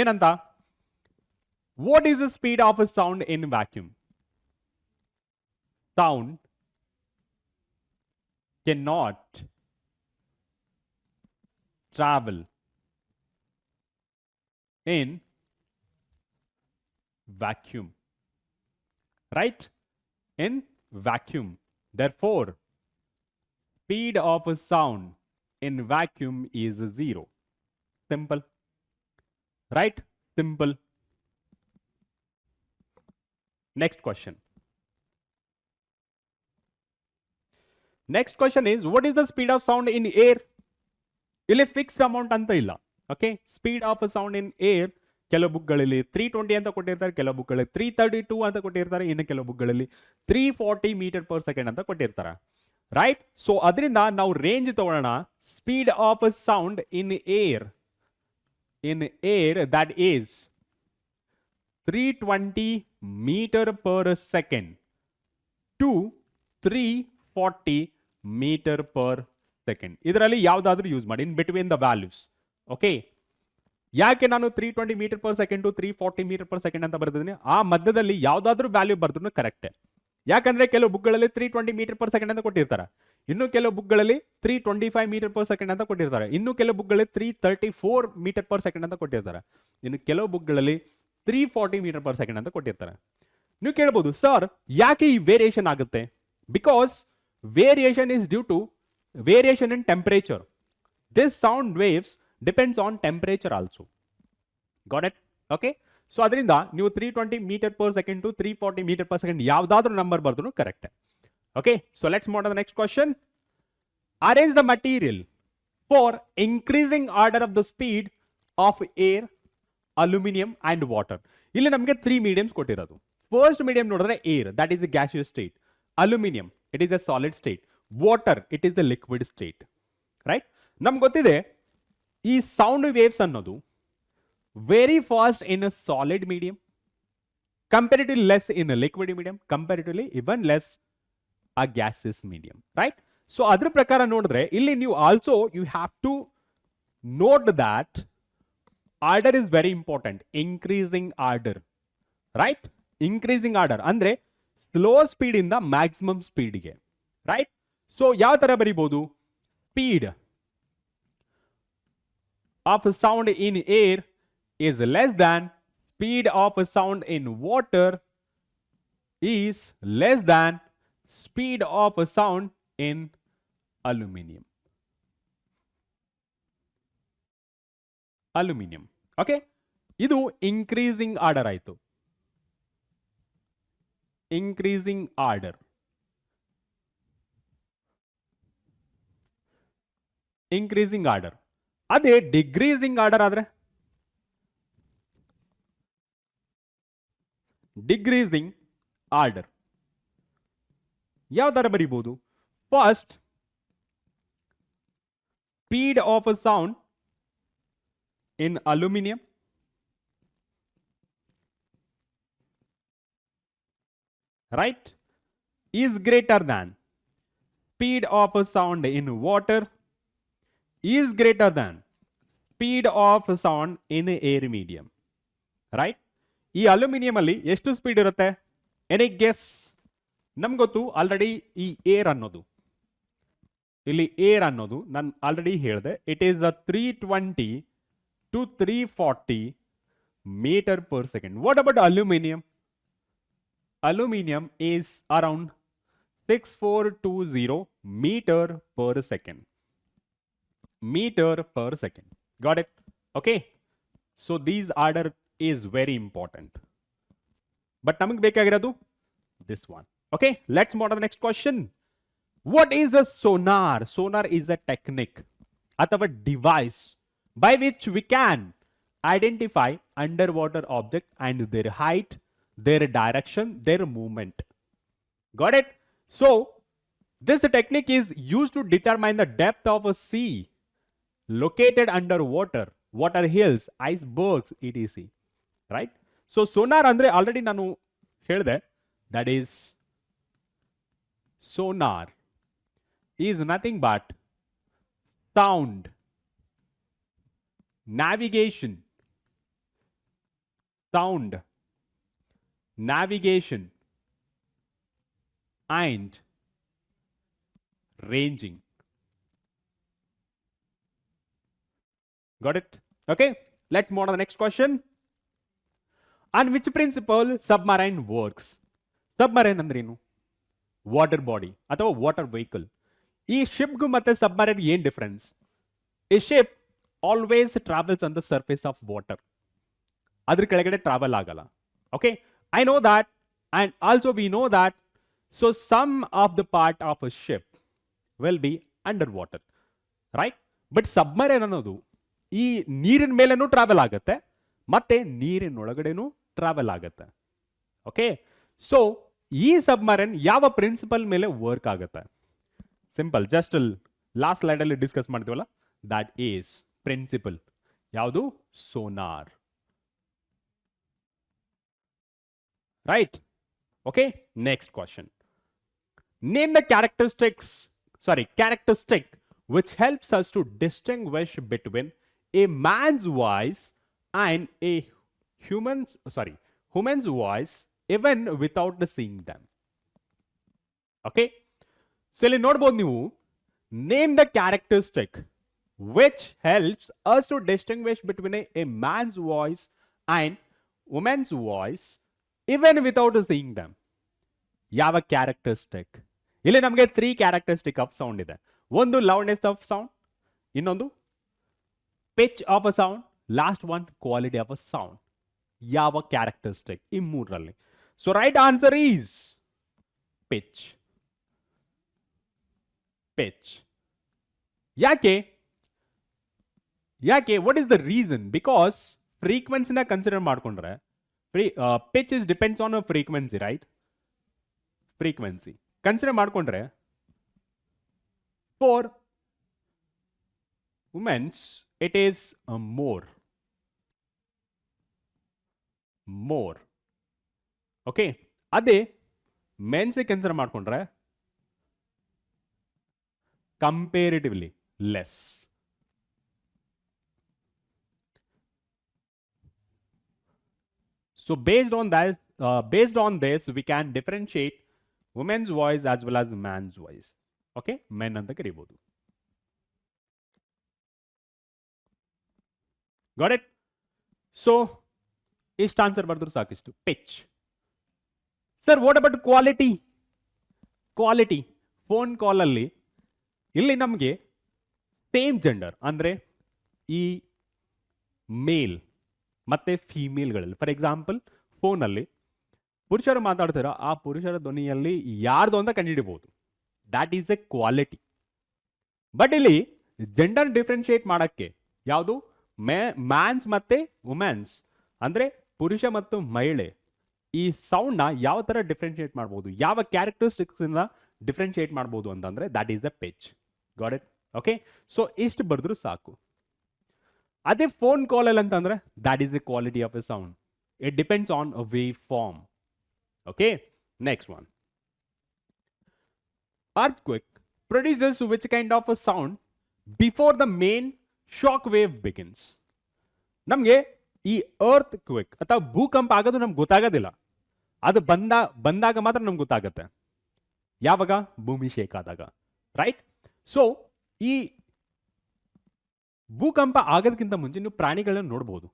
ಏನಂತ? What is the speed of a sound in vacuum? Sound cannot travel in vacuum, right? In vacuum. Therefore, speed of a sound in vacuum is 0. Simple, right? Simple. Next question. Next question is, what is the speed of sound in air? ಇಲ್ಲಿ fixed amount ಅಂತ ಇಲ್ಲ. Okay, speed of sound in air ಕೆಲವು ಬುಕ್ಗಳಲ್ಲಿ 320 ಅಂತ ಕೊಟ್ಟಿರ್ತಾರೆ, ಕೆಲವು ಬುಕ್ಗಳಲ್ಲಿ 332 ಅಂತ ಕೊಟ್ಟಿರ್ತಾರೆ, ಇನ್ನು ಕೆಲವು ಬುಕ್ಗಳಲ್ಲಿ 340 ಮೀಟರ್ ಪರ್ ಸೆಕೆಂಡ್ ಅಂತ ಕೊಟ್ಟಿರ್ತಾರೆ, ರೈಟ್? ಸೊ ಅದರಿಂದ ನಾವು ರೇಂಜ್ ತಗೊಳ್ಳೋಣ. Speed of sound in air that is 320 metre per second to 340 metre per second. ಇದರಲ್ಲಿ ಯಾವ್ದಾದ್ರು ಯೂಸ್ ಮಾಡಿ, in between the values. Okay, ಯಾಕೆ ನಾನು 320 metre per second to 340 metre per second ಅಂತ ಬರ್ತಿದ್ದೀನಿ? ಆ ಮಧ್ಯದಲ್ಲಿ ಯಾವ್ದಾದ್ರು ವ್ಯಾಲ್ಯೂ ಬರ್ದ್ರು ಕರೆಕ್ಟೇ. ಯಾಕಂದ್ರೆ ಕೆಲವು ಬುಕ್ಗಳಲ್ಲಿ 320 ಮೀಟರ್ ಪರ್ ಸೆಕೆಂಡ್ ಅಂತ ಕೊಟ್ಟಿರ್ತಾರೆ, ಇನ್ನು ಕೆಲವು ಬುಕ್ಗಳಲ್ಲಿ 325 ಮೀಟರ್ ಪರ್ ಸೆಕೆಂಡ್ ಅಂತ ಕೊಟ್ಟಿರ್ತಾರೆ, ಇನ್ನು ಕೆಲವು ಬುಕ್ಗಳಲ್ಲಿ 334 ಮೀಟರ್ ಪರ್ ಸೆಕೆಂಡ್ ಅಂತ ಕೊಟ್ಟಿರ್ತಾರೆ, ಇನ್ನು ಕೆಲವು ಬುಕ್ಗಳಲ್ಲಿ 340 ಮೀಟರ್ ಪರ್ ಸೆಕೆಂಡ್ ಅಂತ ಕೊಟ್ಟಿರ್ತಾರೆ. ನೀವು ಕೇಳ್ಬೋದು, ಸರ್ ಯಾಕೆ ಈ ವೇರಿಯೇಷನ್ ಆಗುತ್ತೆ? Because variation is due to variation in temperature. This sound waves depends on temperature also. Got it? Okay, so ಅದರಿಂದ ನೀವು 320 metre per second to 340 metre per second ಯಾವ್ದಾದ್ರು ನಂಬರ್ ಬರ್ದ್ರು correct. Okay, so let's move on the next question. Arrange the material for increasing order of the speed of air, aluminium and water. ಇಲ್ಲಿ ನಮಗೆ 3 mediums ಕೊಟ್ಟಿರೋದು. First medium ನೋಡಿದ್ರೆ air, that is a gaseous state. Aluminium, it is a solid state. Water, it is the liquid state, right? ನಮ್ಗೆ ಗೊತ್ತಿದೆ ಈ sound waves ಅನ್ನೋದು very fast in a solid medium, comparatively less in a liquid medium, comparatively even less a gaseous medium, right? So ಅದರ ಪ್ರಕಾರ ನೋಡಿದ್ರೆ ಇಲ್ಲಿ ನೀವು also you have to note that order is very important. Increasing order, right? Increasing order ಅಂದ್ರೆ slow speed ಇಂದ maximum ಸ್ಪೀಡ್ಗೆ, right? So ಯಾವ ತರ ಬರೀಬಹುದು? Speed of sound in air is less than speed of a sound in water is less than speed of a sound in aluminum. Aluminum. Okay? ಇದು increasing order ಆಯಿತು. Increasing order. Increasing order. ಅದೇ decreasing order ಆದ್ರೆ decreasing order ಯಾವ ತರ ಬರೀಬಹುದು? First speed of a sound in aluminium right is greater than speed of a sound in water is greater than speed of sound in air medium, right? ಈ aluminium ಅಲ್ಲಿ ಎಷ್ಟು speed ಇರುತ್ತೆ? Any guess? ನಮ್ಗೆ ಗೊತ್ತು already ಈ air ಅನ್ನೋದು, ಇಲ್ಲಿ air ಅನ್ನೋದು ನಾನು ಆಲ್ರೆಡಿ ಹೇಳಿದೆ, it is the 320 to 340 meter per second. What about aluminum? Aluminum is around 6420 meter per second. Meter per second. Got it? Okay. So these order is very important. But ನಮಗೆ ಬೇಕಾಗಿರೋದು this one. Okay, let's move on to the next question. What is a sonar? Sonar is a technique ಅಥವಾ device by which we can identify underwater object and their height, their direction, their movement. Got it? So this technique is used to determine the depth of a sea located underwater, water hills, icebergs, etc. Right? So sonar andre already ನಾನು ಹೇಳಿದೆ, that is sonar is nothing but sound, navigation, sound, navigation and ranging. Got it? Okay, let's move on to the next question. On which principle submarine works? Submarine ಅಂದ್ರೇನು? Water body ಅಥವಾ water vehicle. ಈ ಶಿಪ್ಗೂ ಮತ್ತೆ submarine ಏನ್ difference? A ship always travels on the surface of water. ಅದ್ರ ಕೆಳಗಡೆ travel ಆಗಲ್ಲ. Okay, I know that and also we know that. So some of the part of a ship will be under water, right? But submarine ಅನ್ನೋದು ಈ ನೀರಿನ ಮೇಲೇನೂ travel ಆಗುತ್ತೆ ಮತ್ತೆ ನೀರಿನೊಳಗಡೆನೂ ಟ್ರಾವೆಲ್ ಆಗುತ್ತೆ. ಓಕೆ, ಸೊ ಈ ಸಬ್ಮರೈನ್ ಯಾವ ಪ್ರಿನ್ಸಿಪಲ್ ಮೇಲೆ ವರ್ಕ್ ಆಗುತ್ತೆ? ಸಿಂಪಲ್, ಜಸ್ಟ್ ಲಾಸ್ಟ್ ಸ್ಲೈಡ್ ಅಲ್ಲಿ ಡಿಸ್ಕಸ್ ಮಾಡ್ತೀವಲ್ಲ, ದಟ್ ಈಸ್ ಪ್ರಿನ್ಸಿಪಲ್ ಯಾವುದು? Sonar, right? Okay, next question. Name the characteristic which helps us to distinguish between a man's voice and a woman's voice even without seeing them. Okay, so ಇಲ್ಲಿ ನೋಡಬಹುದು ನೀವು, name the characteristic which helps us to distinguish between a man's voice and woman's voice even without seeing them. ಯಾವ characteristic? ಇಲ್ಲಿ ನಮಗೆ 3 characteristic of sound ಇದೆ. ಒಂದು loudness of sound, ಇನ್ನೊಂದು pitch of a sound, last one quality of a sound. ಯಾವ characteristic ಈ ಮೂರರಲ್ಲಿ? So right answer is pitch. Pitch. ಯಾಕೆ? What is the reason? Because ಫ್ರೀಕ್ವೆನ್ಸಿನ ಕನ್ಸಿಡರ್ ಮಾಡ್ಕೊಂಡ್ರೆ pitch is depends on a frequency, right? Frequency consider ಮಾಡ್ಕೊಂಡ್ರೆ for womens it is more, more. Okay, ಅದೇ ಮೆನ್ಸಿಗೆ consider ಮಾಡ್ಕೊಂಡ್ರೆ comparatively less. So based on this, we can differentiate women's voice as well as man's voice. Okay, men ಅಂತ ಕರೀಬಹುದು. Got it? So ಇಷ್ಟು answer ಬರೆದ್ರು ಸಾಕಿಷ್ಟು. Pitch. Sir what about quality? Quality phone ಕಾಲಲ್ಲಿ ಇಲ್ಲಿ ನಮಗೆ ಸೇಮ್ ಜೆಂಡರ್ ಅಂದ್ರೆ ಈ ಮೇಲ್ ಮತ್ತೆ ಫಿಮೇಲ್ಗಳಲ್ಲಿ, ಫಾರ್ ಎಕ್ಸಾಂಪಲ್ ಫೋನಲ್ಲಿ ಪುರುಷರು ಮಾತಾಡ್ತಾರ, ಆ ಪುರುಷರ ಧ್ವನಿಯಲ್ಲಿ ಯಾರ್ದು ಅಂತ ಕಂಡುಹಿಡಿಬಹುದು. That is a quality. But ಇಲ್ಲಿ ಜೆಂಡರ್ ಡಿಫ್ರೆನ್ಶಿಯೇಟ್ ಮಾಡಕ್ಕೆ ಯಾವುದು ಮ್ಯಾನ್ಸ್ ಮತ್ತೆ ವುಮೆನ್ಸ್ ಅಂದ್ರೆ ಪುರುಷ ಮತ್ತು ಮಹಿಳೆ, ಈ ಸೌಂಡ್ ನ ಯಾವ ತರ ಡಿಫ್ರೆನ್ಶಿಯೇಟ್ ಮಾಡಬಹುದು, ಯಾವ ಕ್ಯಾರೆಕ್ಟರಿಸ್ಟಿಕ್ಸ್ ಇಂದ ಡಿಫ್ರೆನ್ಶಿಯೇಟ್ ಮಾಡಬಹುದು ಅಂತಂದ್ರೆ that is a pitch. Got it? Okay, so ಇಷ್ಟು ಬರೆದ್ರು ಸಾಕು. ಅದೇ ಫೋನ್ ಕಾಲಲ್ಲಿ ಅಂತಂದ್ರೆ that is the quality of a sound. It depends on a wave form. Okay, next one. Earthquake produces which kind of a sound before the main shock wave begins? ನಮಗೆ ಈ earth quick ಅಥವಾ ಭೂಕಂಪ ಆಗೋದು ನಮ್ಗೆ ಗೊತ್ತಾಗೋದಿಲ್ಲ. ಅದು ಬಂದಾಗ ಮಾತ್ರ ನಮ್ಗೆ ಗೊತ್ತಾಗತ್ತೆ. ಯಾವಾಗ? ಭೂಮಿ ಶೇಕ್ ಆದಾಗ, ರೈಟ್? ಸೊ ಈ ಭೂಕಂಪ ಆಗೋದಕ್ಕಿಂತ ಮುಂಚೆ ನೀವು ಪ್ರಾಣಿಗಳನ್ನ ನೋಡ್ಬೋದು.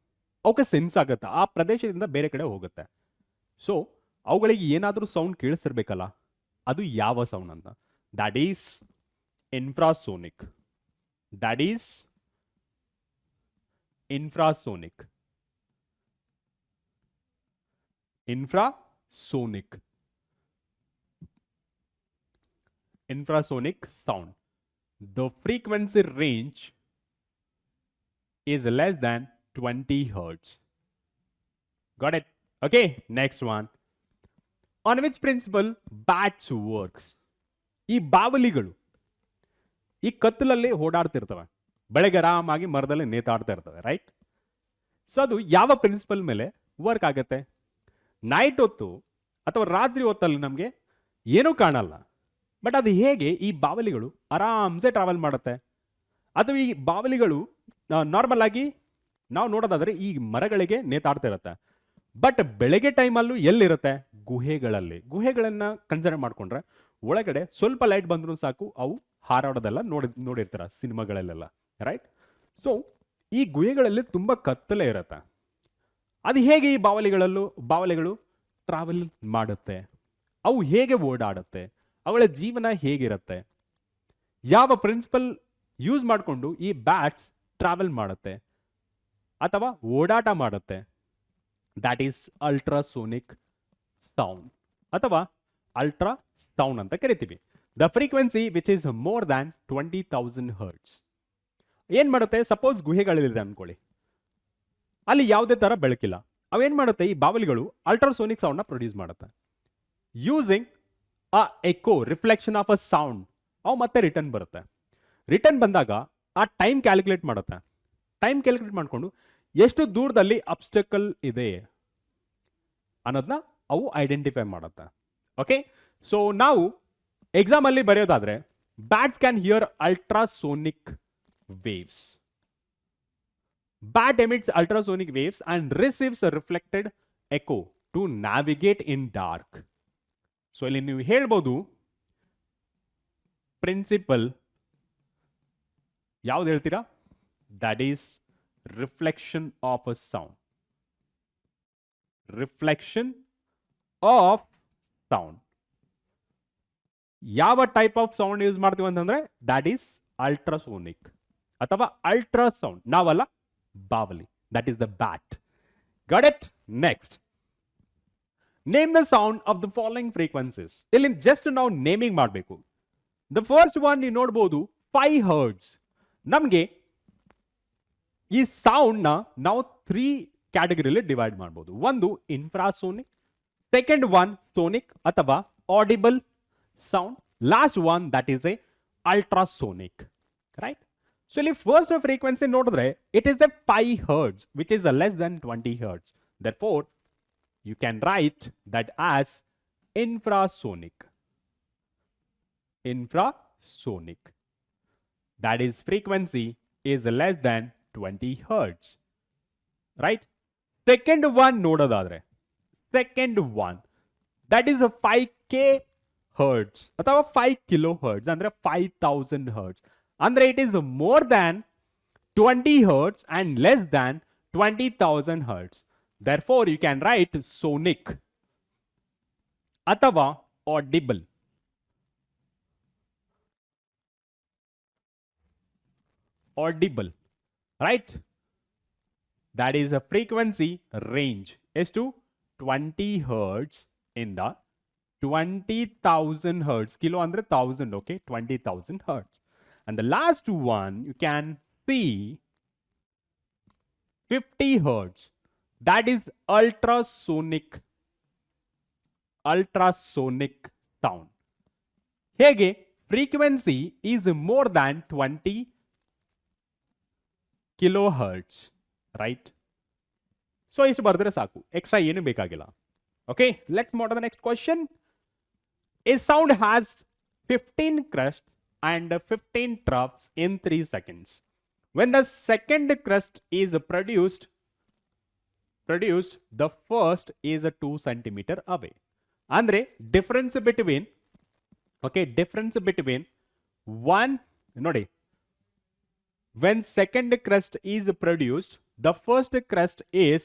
ಅವಕ್ಕೆ ಸೆನ್ಸ್ ಆಗುತ್ತೆ, ಆ ಪ್ರದೇಶದಿಂದ ಬೇರೆ ಕಡೆ ಹೋಗುತ್ತೆ. ಸೊ ಅವುಗಳಿಗೆ ಏನಾದರೂ ಸೌಂಡ್ ಕೇಳಿಸ್ತಿರ್ಬೇಕಲ್ಲ, ಅದು ಯಾವ ಸೌಂಡ್ ಅಂತ? That is infrasonic. That is infrasonic. Infrasonic. Infrasonic sound. The frequency range is less than 20 hertz. Got it? Okay, next one. On which principle bats works? ಈ ಬಾವಲಿಗಳು ಈ ಕತ್ತಲಲ್ಲಿ ಓಡಾಡ್ತಿರ್ತವೆ, ಬೆಳಗ್ಗೆ ಆರಾಮಾಗಿ ಮರದಲ್ಲಿ ನೇತಾಡ್ತಾ ಇರ್ತವೆ, ರೈಟ್? ಸೊ ಅದು ಯಾವ ಪ್ರಿನ್ಸಿಪಲ್ ಮೇಲೆ ವರ್ಕ್ ಆಗುತ್ತೆ? ನೈಟ್ ಹೊತ್ತು ಅಥವಾ ರಾತ್ರಿ ಹೊತ್ತಲ್ಲಿ ನಮಗೆ ಏನೂ ಕಾಣಲ್ಲ, ಬಟ್ ಅದು ಹೇಗೆ ಈ ಬಾವಲಿಗಳು ಆರಾಮ್ಸೆ ಟ್ರಾವೆಲ್ ಮಾಡುತ್ತೆ? ಅಥವಾ ಈ ಬಾವಲಿಗಳು ನಾರ್ಮಲ್ ಆಗಿ ನಾವು ನೋಡೋದಾದ್ರೆ ಈ ಮರಗಳಿಗೆ ನೇತಾಡ್ತಾ ಇರುತ್ತೆ, ಬಟ್ ಬೆಳಗ್ಗೆ ಟೈಮಲ್ಲೂ ಎಲ್ಲಿರುತ್ತೆ? ಗುಹೆಗಳಲ್ಲಿ. ಗುಹೆಗಳನ್ನ ಕನ್ಸಿಡರ್ ಮಾಡ್ಕೊಂಡ್ರೆ ಒಳಗಡೆ ಸ್ವಲ್ಪ ಲೈಟ್ ಬಂದ್ರೂ ಸಾಕು ಅವು ಹಾರಾಡೋದೆಲ್ಲ ನೋಡಿರ್ತೀರ ಸಿನಿಮಾಗಳಲ್ಲೆಲ್ಲ, ರೈಟ್? ಸೊ ಈ ಗುಹೆಗಳಲ್ಲಿ ತುಂಬಾ ಕತ್ತಲೆ ಇರುತ್ತೆ. ಅದು ಹೇಗೆ ಈ ಬಾವಲಿಗಳು ಟ್ರಾವೆಲ್ ಮಾಡುತ್ತೆ? ಅವು ಹೇಗೆ ಓಡಾಡುತ್ತೆ? ಅವುಗಳ ಜೀವನ ಹೇಗಿರುತ್ತೆ? ಯಾವ ಪ್ರಿನ್ಸಿಪಲ್ ಯೂಸ್ ಮಾಡಿಕೊಂಡು ಈ ಬ್ಯಾಟ್ಸ್ ಟ್ರಾವೆಲ್ ಮಾಡುತ್ತೆ ಅಥವಾ ಓಡಾಟ ಮಾಡುತ್ತೆ? ದ್ಯಾಟ್ ಈಸ್ ಅಲ್ಟ್ರಾಸೋನಿಕ್ ಸೌಂಡ್ ಅಥವಾ ಅಲ್ಟ್ರಾ ಸೌಂಡ್ ಅಂತ ಕರಿತೀವಿ. The frequency which is more than 20,000 hertz. ಏನ್ ಮಾಡುತ್ತೆ? ಸಪೋಸ್ ಗುಹೆಗಳಿದೆ ಅನ್ಕೊಳ್ಳಿ, ಅಲ್ಲಿ ಯಾವುದೇ ತರ ಬೆಳಕಿಲ್ಲ. ಅವೇನ್ ಮಾಡುತ್ತೆ? ಈ ಬಾವಲಿಗಳು ಅಲ್ಟ್ರಾಸೋನಿಕ್ ಸೌಂಡ್ ನ ಪ್ರೊಡ್ಯೂಸ್ ಮಾಡುತ್ತೆ ಯೂಸಿಂಗ್ ಆ echo reflection of a sound. ಅವು ಮತ್ತೆ ರಿಟರ್ನ್ ಬರುತ್ತೆ. ರಿಟರ್ನ್ ಬಂದಾಗ ಆ ಟೈಮ್ ಕ್ಯಾಲ್ಕುಲೇಟ್ ಮಾಡುತ್ತೆ. ಟೈಮ್ ಕ್ಯಾಲ್ಕುಲೇಟ್ ಮಾಡಿಕೊಂಡು ಎಷ್ಟು ದೂರದಲ್ಲಿ ಅಬ್ಸ್ಟಕಲ್ ಇದೆ ಅನ್ನೋದನ್ನ ಅವು ಐಡೆಂಟಿಫೈ ಮಾಡುತ್ತೆ. ಓಕೆ, ಸೊ ನಾವು ಎಕ್ಸಾಮ್ ಅಲ್ಲಿ ಬರೆಯೋದಾದ್ರೆ bats can hear ultrasonic waves. Bat emits ultrasonic waves and receives reflected echo to navigate in dark. So ಇಲ್ಲಿ ನೀವು ಹೇಳ್ಬೋದು ಪ್ರಿನ್ಸಿಪಲ್ ಯಾವ್ದು ಹೇಳ್ತೀರಾ? That is reflection of a sound. Reflection of sound. ಯಾವ type of sound use ಮಾಡ್ತೀವಿ ಅಂತಂದ್ರೆ that is ultrasonic ಅಥವಾ ultra sound. ನಾವಲ್ಲ, ಬಾವಲಿ. That is the bat. Got it? Next, name the sound of the following frequencies. ಇಲ್ಲಿ just ನಾವು naming ಮಾಡಬೇಕು. The first one ನೀವು ನೋಡ್ಬೋದು 5 ಹರ್ಟ್ಸ್. ನಮಗೆ ಈ ಸೌಂಡ್ ನ ನಾವು 3 ಕ್ಯಾಟಗರಿಯಲ್ಲಿ ಡಿವೈಡ್ ಮಾಡಬಹುದು. ಒಂದು ಇನ್ಫ್ರಾಸೋನಿಕ್, ಸೆಕೆಂಡ್ ಒನ್ ಸೋನಿಕ್ ಅಥವಾ audible sound, last one that is a ultrasonic, right? So ಇಲ್ಲಿ ಫಸ್ಟ್ ಫ್ರೀಕ್ವೆನ್ಸಿ ನೋಡಿದ್ರೆ it is the 5 hertz which is less than 20 hertz. Therefore you can write that as infrasonic. Infrasonic. That is frequency is less than 20 hertz. Right? Second one ನೋಡೋದಾದ್ರೆ second one that is a 5k hertz ಅಥವಾ 5 kilohertz ಅಂದ್ರೆ 5000 hertz ಅಂದ್ರೆ it is more than 20 hertz and less than 20,000 hertz. Therefore you can write sonic ಅಥವಾ audible. Audible, right? That is a frequency range is to 20 hertz in the 20,000 hertz. Kilo andre 1000, okay? 20,000 hertz. And the last one you can see 50 hertz. That is ultrasonic. Ultrasonic sound. Hege frequency is more than 20 kilohertz. Right? So istu bardre saku, extra ಏನು ಬೇಕಾಗಿಲ್ಲ. Okay, let's move to the next question. A sound has 15 crests and 15 troughs in 3 seconds. When the second crest is produced, the first is 2 centimeter away. Andre difference between, okay, difference between one, nodi, when second crest is produced, the first crest is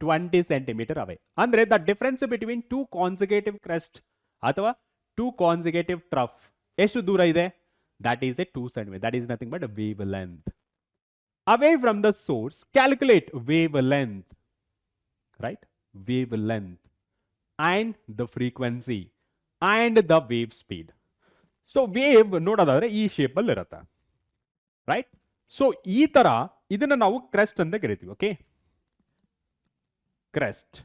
20 centimeter away. Andre the difference between two consecutive crest ಅಥವಾ two consecutive trough ಎಷ್ಟು ದೂರ ಇದೆ? That is a 2 centimeter. That is nothing but a wavelength. Away from the source, calculate wavelength. Right? Wavelength and the frequency and the wave speed. So wave ನೋಡೋದಾದ್ರೆ ಈ shape ಅಲ್ಲಿ ಇರುತ್ತೆ. Right? So ಈ ತರ ಇದನ್ನ ನಾವು ಕ್ರೆಸ್ಟ್ ಅಂತ ಕರಿತೀವಿ. Okay, crest.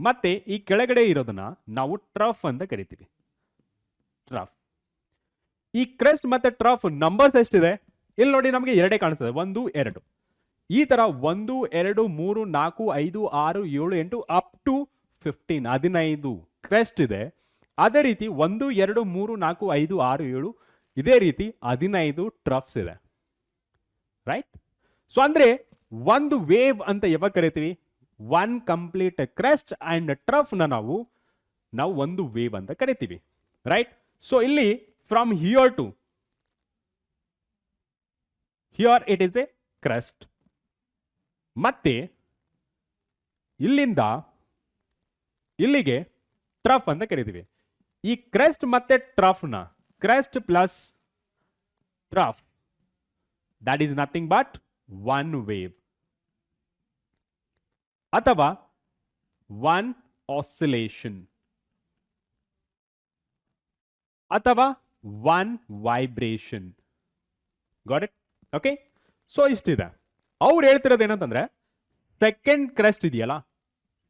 ಮತ್ತೆ ಈ ಕೆಳಗಡೆ ಇರೋದನ್ನ ನಾವು ಟ್ರಫ್ ಅಂತ ಕರಿತೀವಿ. ಟ್ರಫ್. ಈ ಕ್ರೆಸ್ಟ್ ಮತ್ತೆ ಟ್ರಫ್ ನಂಬರ್ಸ್ ಎಷ್ಟಿದೆ ಇಲ್ಲಿ ನೋಡಿ, ನಮಗೆ ಎರಡೇ ಕಾಣಿಸ್ತದೆ, 1 2. ಈ ತರ 1 2 3 4 5 6 7 8 ಅಪ್ ಟು 15 15 ಕ್ರೆಸ್ಟ್ ಇದೆ. ಅದೇ ರೀತಿ 1 2 3 4 5 6 7 ಇದೇ ರೀತಿ 15 ಟ್ರಫ್ಸ್ ಇದೆ. ರೈಟ್? ಸೊ ಅಂದ್ರೆ ಒಂದು ವೇವ್ ಅಂತ ಯಾವಾಗ ಕರಿತೀವಿ? One complete crest and trough ನ ನಾವು ಒಂದು ವೇವ್ ಅಂತ ಕರಿತೀವಿ. ರೈಟ್? ಸೊ ಇಲ್ಲಿ from here to here it is a crest. ಮತ್ತೆ ಇಲ್ಲಿಂದ ಇಲ್ಲಿಗೆ ಟ್ರಫ್ ಅಂತ ಕರಿತೀವಿ. ಈ ಕ್ರೆಸ್ಟ್ ಮತ್ತೆ ಟ್ರಫ್ ನ crest plus trough, that is nothing but one wave ಅಥವಾ one oscillation ಅಥವಾ one vibration. Got it? Okay? So ಇಷ್ಟಿದೆ. ಅವ್ರು ಹೇಳ್ತಿರೋದು ಏನಂತಂದ್ರೆ ಸೆಕೆಂಡ್ ಕ್ರೆಸ್ಟ್ ಇದೆಯಲ್ಲ,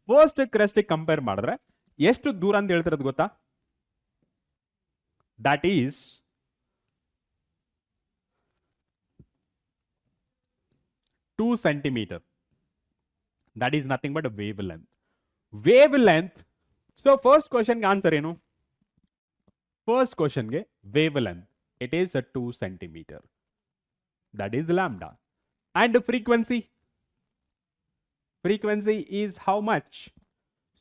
ಫಸ್ಟ್ ಕ್ರೆಸ್ಟ್ ಕಂಪೇರ್ ಮಾಡಿದ್ರೆ ಎಷ್ಟು ದೂರ ಅಂತ ಹೇಳ್ತಿರೋದು ಗೊತ್ತಾ? That is 2 centimeter. That is nothing but a wavelength. Wavelength. So first question ಗೆ ಆನ್ಸರ್ ಏನು? First question ಗೆ wavelength. It is a 2 centimeter. That is lambda. And frequency. Frequency is how much?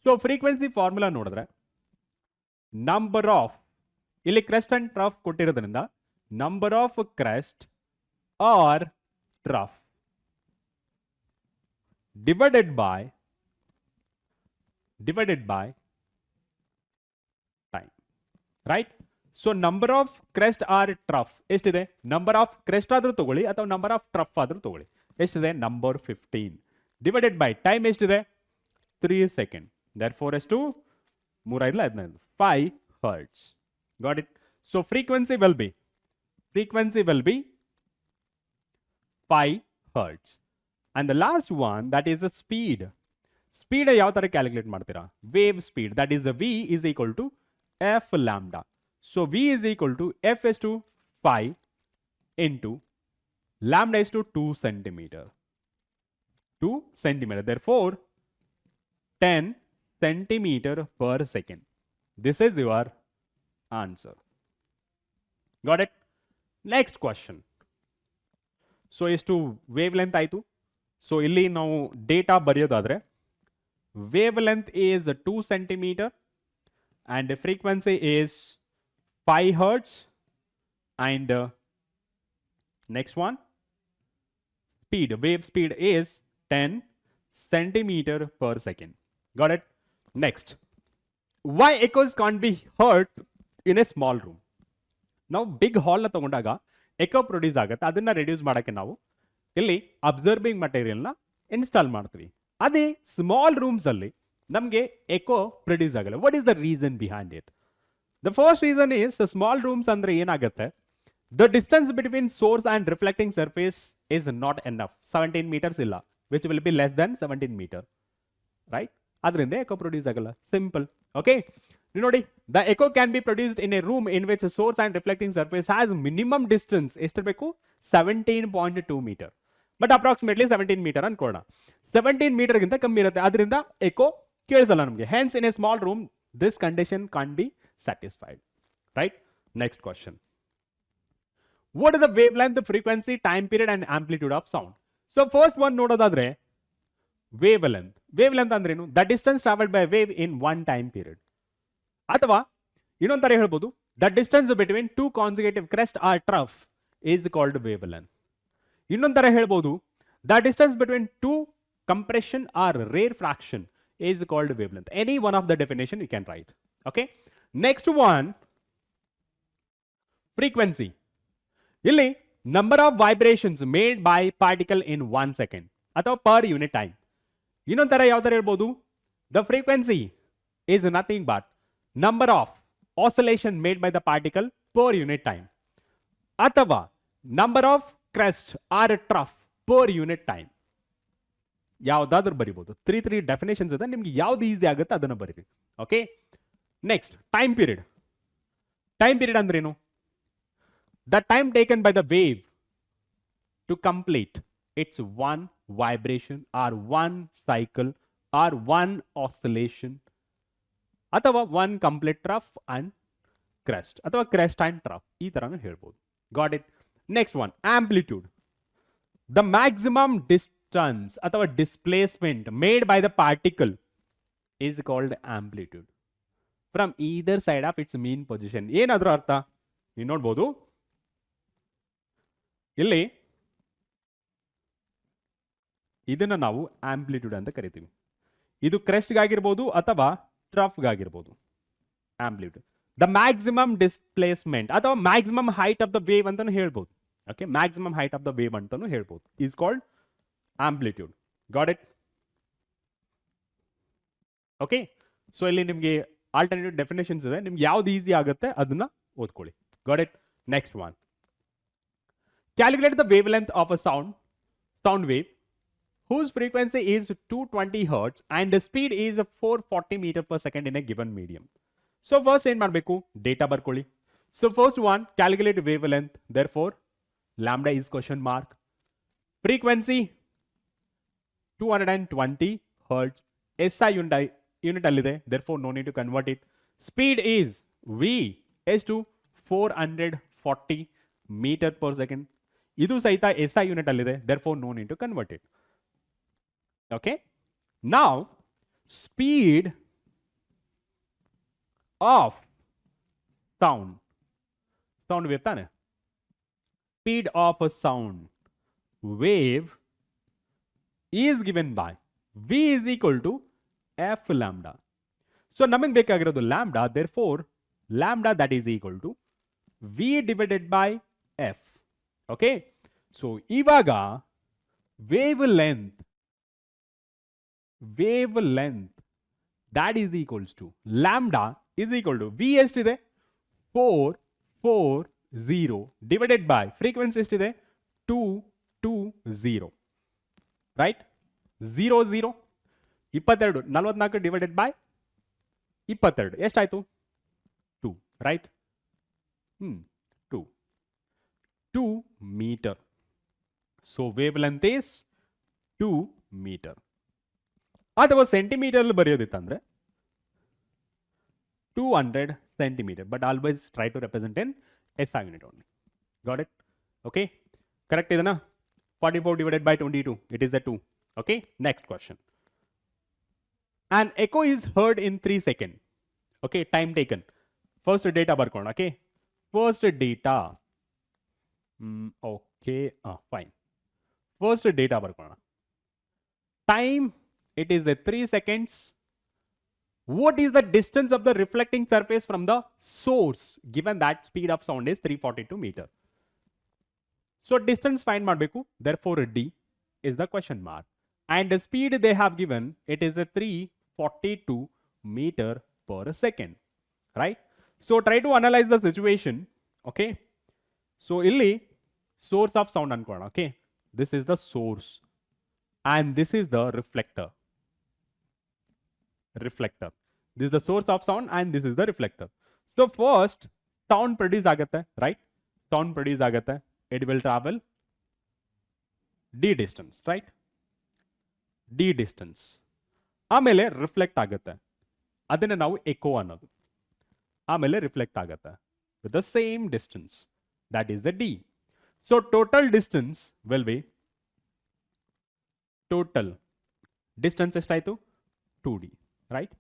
So frequency formula ನೋಡಿದ್ರೆ number of, ಇಲ್ಲಿ crest and trough ಕೊಟ್ಟಿರೋದ್ರಿಂದ number of crest or trough divided by time. Right? So number of crest or trough ಎಷ್ಟಿದೆ? number of crest ಆದ್ರೂ ತಗೊಳ್ಳಿ ಅಥವಾ number of trough ಆದ್ರೂ ತಗೊಳ್ಳಿ. ಎಷ್ಟಿದೆ? number 15 divided by time ಎಷ್ಟಿದೆ? 3 seconds. Therefore ಎಷ್ಟು? 3 5 15 5 hertz. Got it? So frequency will be 5 hertz. And the last one, that is the speed. Speed ಯಾವ ತರ ಕ್ಯಾಲ್ಕುಲೇಟ್ ಮಾಡ್ತೀರಾ? Wave speed, that is V is equal to F lambda. So V is equal to F is to 5 into lambda is to 2 centimeter. 2 centimeter. Therefore 10 centimeter per second. This is your answer. Got it? Next question. So ಎಷ್ಟು wavelength ಆಯಿತು. So ಇಲ್ಲಿ ನಾವು data ಬರೆಯೋದಾದರೆ wavelength is 2 centimetre and the frequency is 5 hertz and next one wave speed is 10 centimeter per second. Got it? Next, why echoes can't be heard in a small room? ನಾವು big ಹಾಲ್ನ ತಗೊಂಡಾಗ eco produce ಆಗುತ್ತೆ. ಅದನ್ನ reduce ಮಾಡೋಕ್ಕೆ ನಾವು ಇಲ್ಲಿ observing ಮಟೀರಿಯಲ್ನ install ಮಾಡ್ತೀವಿ. ಅದೇ small rooms ಅಲ್ಲಿ ನಮಗೆ ಎಕೋ ಪ್ರೊಡ್ಯೂಸ್ ಆಗಲ್ಲ. What is the reason behind it? The first reason is small rooms ಅಂದ್ರೆ ಏನಾಗುತ್ತೆ, the distance between source and reflecting surface is not enough. 17 meters ಇಲ್ಲ, which will be less than 17 meter, right? ಅದರಿಂದ echo produce ಆಗಲ್ಲ. Simple. Okay, ನೋಡಿ, the echo can be produced in a room in which source and reflecting surface has minimum distance ಎಷ್ಟಿರಬೇಕು? 17.2 meter. But approximately 17 meter ಅನ್ಕೋಣ. 17 meter ಗಿಂತ ಕಮ್ಮಿ ಇರುತ್ತೆ, ಅದರಿಂದ echo ಕೇಳಿಸಲ್ಲ ನಮಗೆ. Hence in a small room this condition can be satisfied, right? Next question, what is the wavelength, frequency, time period and amplitude of sound? So first one ನೋಡೋದಾದ್ರೆ wavelength. Wavelength ಅಂದ್ರೇನು? The distance travelled by wave in one time period. ಅಥವಾ ಇನ್ನೊಂಥರ ಹೇಳ್ಬೋದು, the distance between two consecutive crest or trough is called wave length. ಇನ್ನೊಂಥರ ಹೇಳ್ಬೋದು, the distance between two compression or rare fraction is called wavelength. Any one of the definition you can write. Okay, next one, frequency. Illi number of vibrations made by particle in 1 second ಅಥವಾ per unit time. ಇನ್ನೊಂಥರ ಯಾವ ಥರ ಹೇಳ್ಬೋದು, the frequency is nothing but number of oscillation made by the particle per unit time ಅಥವಾ number of crest or trough per unit time. ಯಾವುದಾದ್ರೂ ಬರಿಬೋದು. Three definitions ಇದೆ, ನಿಮ್ಗೆ ಯಾವ್ದು ಈಸಿ ಆಗುತ್ತೆ ಅದನ್ನು ಬರೀರಿ. Okay, next time period. Time period ಅಂದ್ರೇನು? The time taken by the wave to complete its one vibration or one cycle or one oscillation ಅಥವಾ one complete trough and crest ಅಥವಾ crest and trough, ಈ ತರನು ಹೇಳ್ಬೋದು. Got it? Next one, amplitude. The maximum distance ಅಥವಾ displacement made by the particle is called amplitude from either side of its mean position. ಏನಾದ್ರೂ ಅರ್ಥ ನೀವು ನೋಡ್ಬೋದು. ಇಲ್ಲಿ ಇದನ್ನ ನಾವು ಆಂಪ್ಲಿಟ್ಯೂಡ್ ಅಂತ ಕರಿತೀವಿ. ಇದು ಕ್ರೆಸ್ಟ್ಗಾಗಿರ್ಬೋದು ಅಥವಾ ಟ್ರಫ್ಗಾಗಿರ್ಬೋದು. ಆಂಪ್ಲಿಟ್ಯೂಡ್ ದ ಮ್ಯಾಕ್ಸಿಮಮ್ ಡಿಸ್ಪ್ಲೇಸ್ಮೆಂಟ್ ಅಥವಾ maximum height of the wave ಅಂತಾನು ಹೇಳ್ಬೋದು. Okay, maximum height of the wave ಅಂತಾನು ಹೇಳ್ಬೋದು. Is called amplitude. Got it? Okay, so ಇಲ್ಲಿ ನಿಮಗೆ ಆಲ್ಟರ್ನೇಟಿವ್ ಡೆಫಿನೇಷನ್ಸ್ ಇದೆ, ನಿಮ್ಗೆ ಯಾವ್ದು ಈಸಿ ಆಗುತ್ತೆ ಅದನ್ನ ಓದ್ಕೊಳ್ಳಿ. Got it? Next one, calculate the wavelength of a sound wave whose frequency is 220 hertz and the speed is 440 meter per second in a given medium. So first ಏನ್ ಮಾಡಬೇಕು? Data ಬರ್ಕೊಳ್ಳಿ. So first one, calculate wavelength. Therefore lambda is question mark. Frequency 220 hertz. SI unit allide, therefore no need to convert it. Speed is V is to 440 meter per second. Idu saita SI unit allide, therefore no need to convert it. Okay, now speed of sound wave tane, speed of a sound wave is given by V is equal to f lambda. So naಮಗೆ ಬೇಕಾಗಿರೋದು lambda, therefore lambda that is equal to V divided by f. Okay, so ivaga wavelength that is equals to lambda is equal to V ಎಷ್ಟಿದೆ? 440 divided by frequency ಎಷ್ಟಿದೆ? 220, right? 00 22 44 divided by 22 ಎಷ್ಟಾಯ್ತು? 2, right? 2 meter. So wavelength is 2 meter. ಅಥವಾ centimetre ಬರೆಯೋದಿತ್ತಂದ್ರೆ 200 centimeter, but always try to represent in SI unit only. Got it? Okay. Correct idana? 44 divided by 22. It is a 2. Okay. Next question. An echo is heard in 3 seconds. Okay. Time taken. First data barkona. Okay. First data. Okay. Fine. First data barkona. Time. It is the 3 seconds. What is the distance of the reflecting surface from the source given that speed of sound is 342 meter? So distance find ಮಾಡಬೇಕು. Therefore D is the question mark. And the speed they have given, it is a 342 meter per second. Right? So try to analyze the situation. Okay? So illi source of sound ಅನ್ಕೋಣ. Okay? This is the source. And this is the reflector. This is the source of sound and this is the reflector. So first sound produce ಆಗುತ್ತೆ, right? Sound produce ಆಗುತ್ತೆ. It will travel d distance, right? d distance. ಆಮೇಲೆ reflect ಆಗುತ್ತೆ. ಅದನ್ನ ನಾವು eco ಅನ್ನೋದು. ಆಮೇಲೆ reflect ಆಗುತ್ತೆ with the same distance. That is the d. So total distance will be total distance ಎಷ್ಟಾಯ್ತು? 2d, right?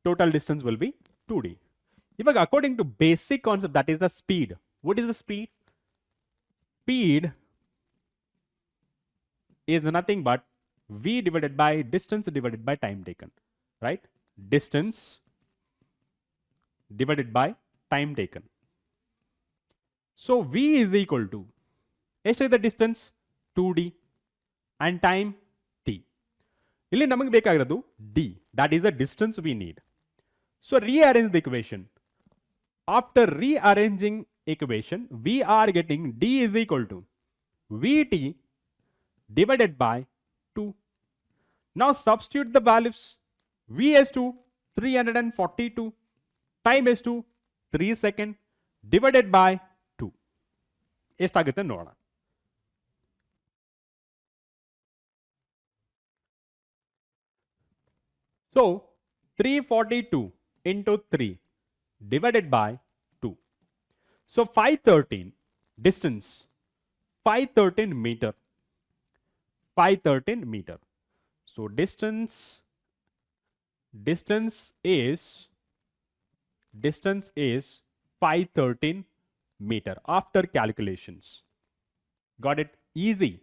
Total distance will be 2d. Ivaga according to basic concept, that is the speed. What is the speed? Speed is nothing but v divided by distance divided by time taken, right? Distance divided by time taken. So v is equal to, ಎಷ್ಟು ಇದೆ distance? 2d and time t. ಇಲ್ಲಿ ನಮಗೆ ಬೇಕಾಗಿರೋದು d. That is the distance we need. So rearrange the equation. After rearranging equation, we are getting d is equal to vt divided by 2. Now substitute the values. V is to 342, time is to 3 seconds divided by 2. ಎಷ್ಟಾಗುತ್ತೆ ನೋಡೋಣ. So 342 into 3 divided by 2. So 513 distance, 513 meter. 513 meter. So distance is 513 meter after calculations. Got it? Easy.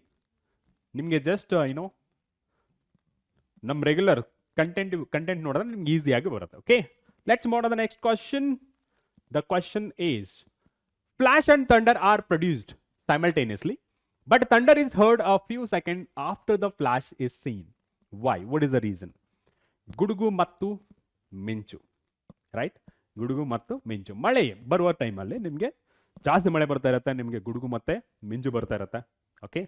ನಿಮಗೆ just ನಮ್ಮ regular content ನೋಡಿದ್ರೆ ನಿಮ್ಗೆ ಈಸಿಯಾಗಿ ಬರುತ್ತೆ. Okay, let's move on the next question. The question is flash and thunder R produced simultaneously, but thunder is heard a few seconds after the flash is seen. Why? What is the reason? ಗುಡುಗು ಮತ್ತು ಮಿಂಚು, right? ಗುಡುಗು ಮತ್ತು ಮಿಂಚು. ಮಳೆ ಬರುವ ಟೈಮಲ್ಲಿ ನಿಮಗೆ ಜಾಸ್ತಿ ಮಳೆ ಬರ್ತಾ ಇರುತ್ತೆ, ನಿಮಗೆ ಗುಡುಗು ಮತ್ತೆ ಮಿಂಚು ಬರ್ತಾ ಇರುತ್ತೆ. ಓಕೆ,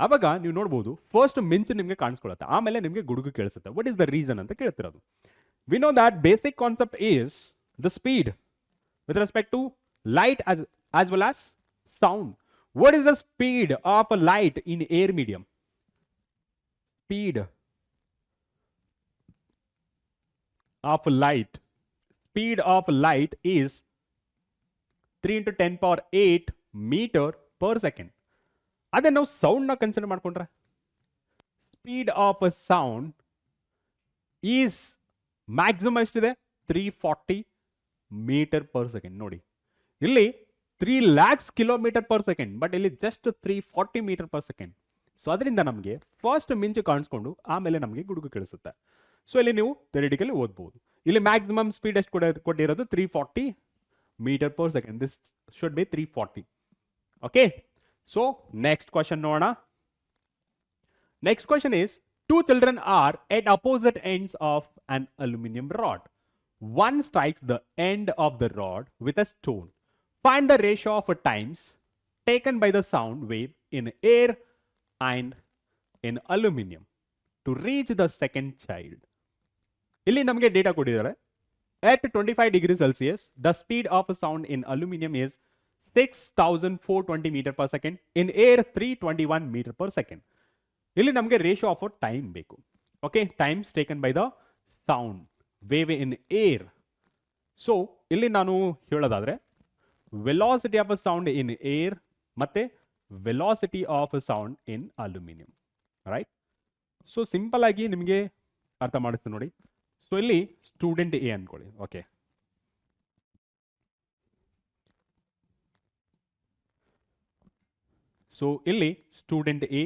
ಅವಾಗ ನೀವು ನೋಡ್ಬೋದು ಫಸ್ಟ್ ಮಿಂಚು ನಿಮಗೆ ಕಾಣಿಸ್ಕೊಳ್ಳುತ್ತೆ, ಆಮೇಲೆ ನಿಮಗೆ ಗುಡುಗು ಕೇಳಿಸುತ್ತೆ. ವಾಟ್ ಇಸ್ ದ ರೀಸನ್ ಅಂತ ಕೇಳ್ತಿರೋದು. We know that basic concept is the speed with respect to light as well as sound. What is the speed of a light in air medium? Speed of light. Speed of light is 3 into 10 power 8 meter per second. ಅದೇ ನಾವು ಸೌಂಡ್ನ consider ಮಾಡ್ಕೊಂಡ್ರೆ speed of a sound is maximum ಎಷ್ಟಿದೆ? 340 metre per second. ನೋಡಿ, ಇಲ್ಲಿ 3 lakhs kilometre per second, but ಇಲ್ಲಿ just 340 metre per second. So ಅದರಿಂದ ನಮಗೆ ಫಸ್ಟ್ ಮಿಂಚು ಕಾಣಿಸ್ಕೊಂಡು ಆಮೇಲೆ ನಮಗೆ ಗುಡುಗು ಕೇಳಿಸುತ್ತೆ. ಸೊ ಇಲ್ಲಿ ನೀವು ಥಿಯರಿಟಿಕಲಿ ಓದ್ಬೋದು. ಇಲ್ಲಿ ಮ್ಯಾಕ್ಸಿಮಮ್ ಸ್ಪೀಡ್ ಎಷ್ಟು ಕೊಟ್ಟಿರೋದು? 340 metre per second. This should be 340. Okay, so next question ನೋಡೋಣ. Next question is, two children are at opposite ends of an aluminum rod. One strikes the end of the rod with a stone. Find the ratio of times taken by the sound wave in air and in aluminum to reach the second child. ಇಲ್ಲಿ ನಮಗೆ data ಕೊಟ್ಟಿದ್ದಾರೆ. At 25 degrees Celsius, the speed of a sound in aluminum is 6420 meter per second. In air 321 meter per second. ಇಲ್ಲಿ ನಮಗೆ ratio of time ಬೇಕು. Okay, times taken by the sound wave in air. So ಇಲ್ಲಿ ನಾನು ಹೇಳೋದಾದ್ರೆ velocity of a sound in air ಮತ್ತೆ velocity of a sound in aluminium, right? So simple ಆಗಿ ನಿಮಗೆ ಅರ್ಥ ಮಾಡಿಸ್ತೀನಿ ನೋಡಿ. ಸೊ ಇಲ್ಲಿ ಸ್ಟೂಡೆಂಟ್ ಎ ಅನ್ಕೊಳ್ಳಿ. ಓಕೆ, ಸೊ ಇಲ್ಲಿ ಸ್ಟೂಡೆಂಟ್ ಎ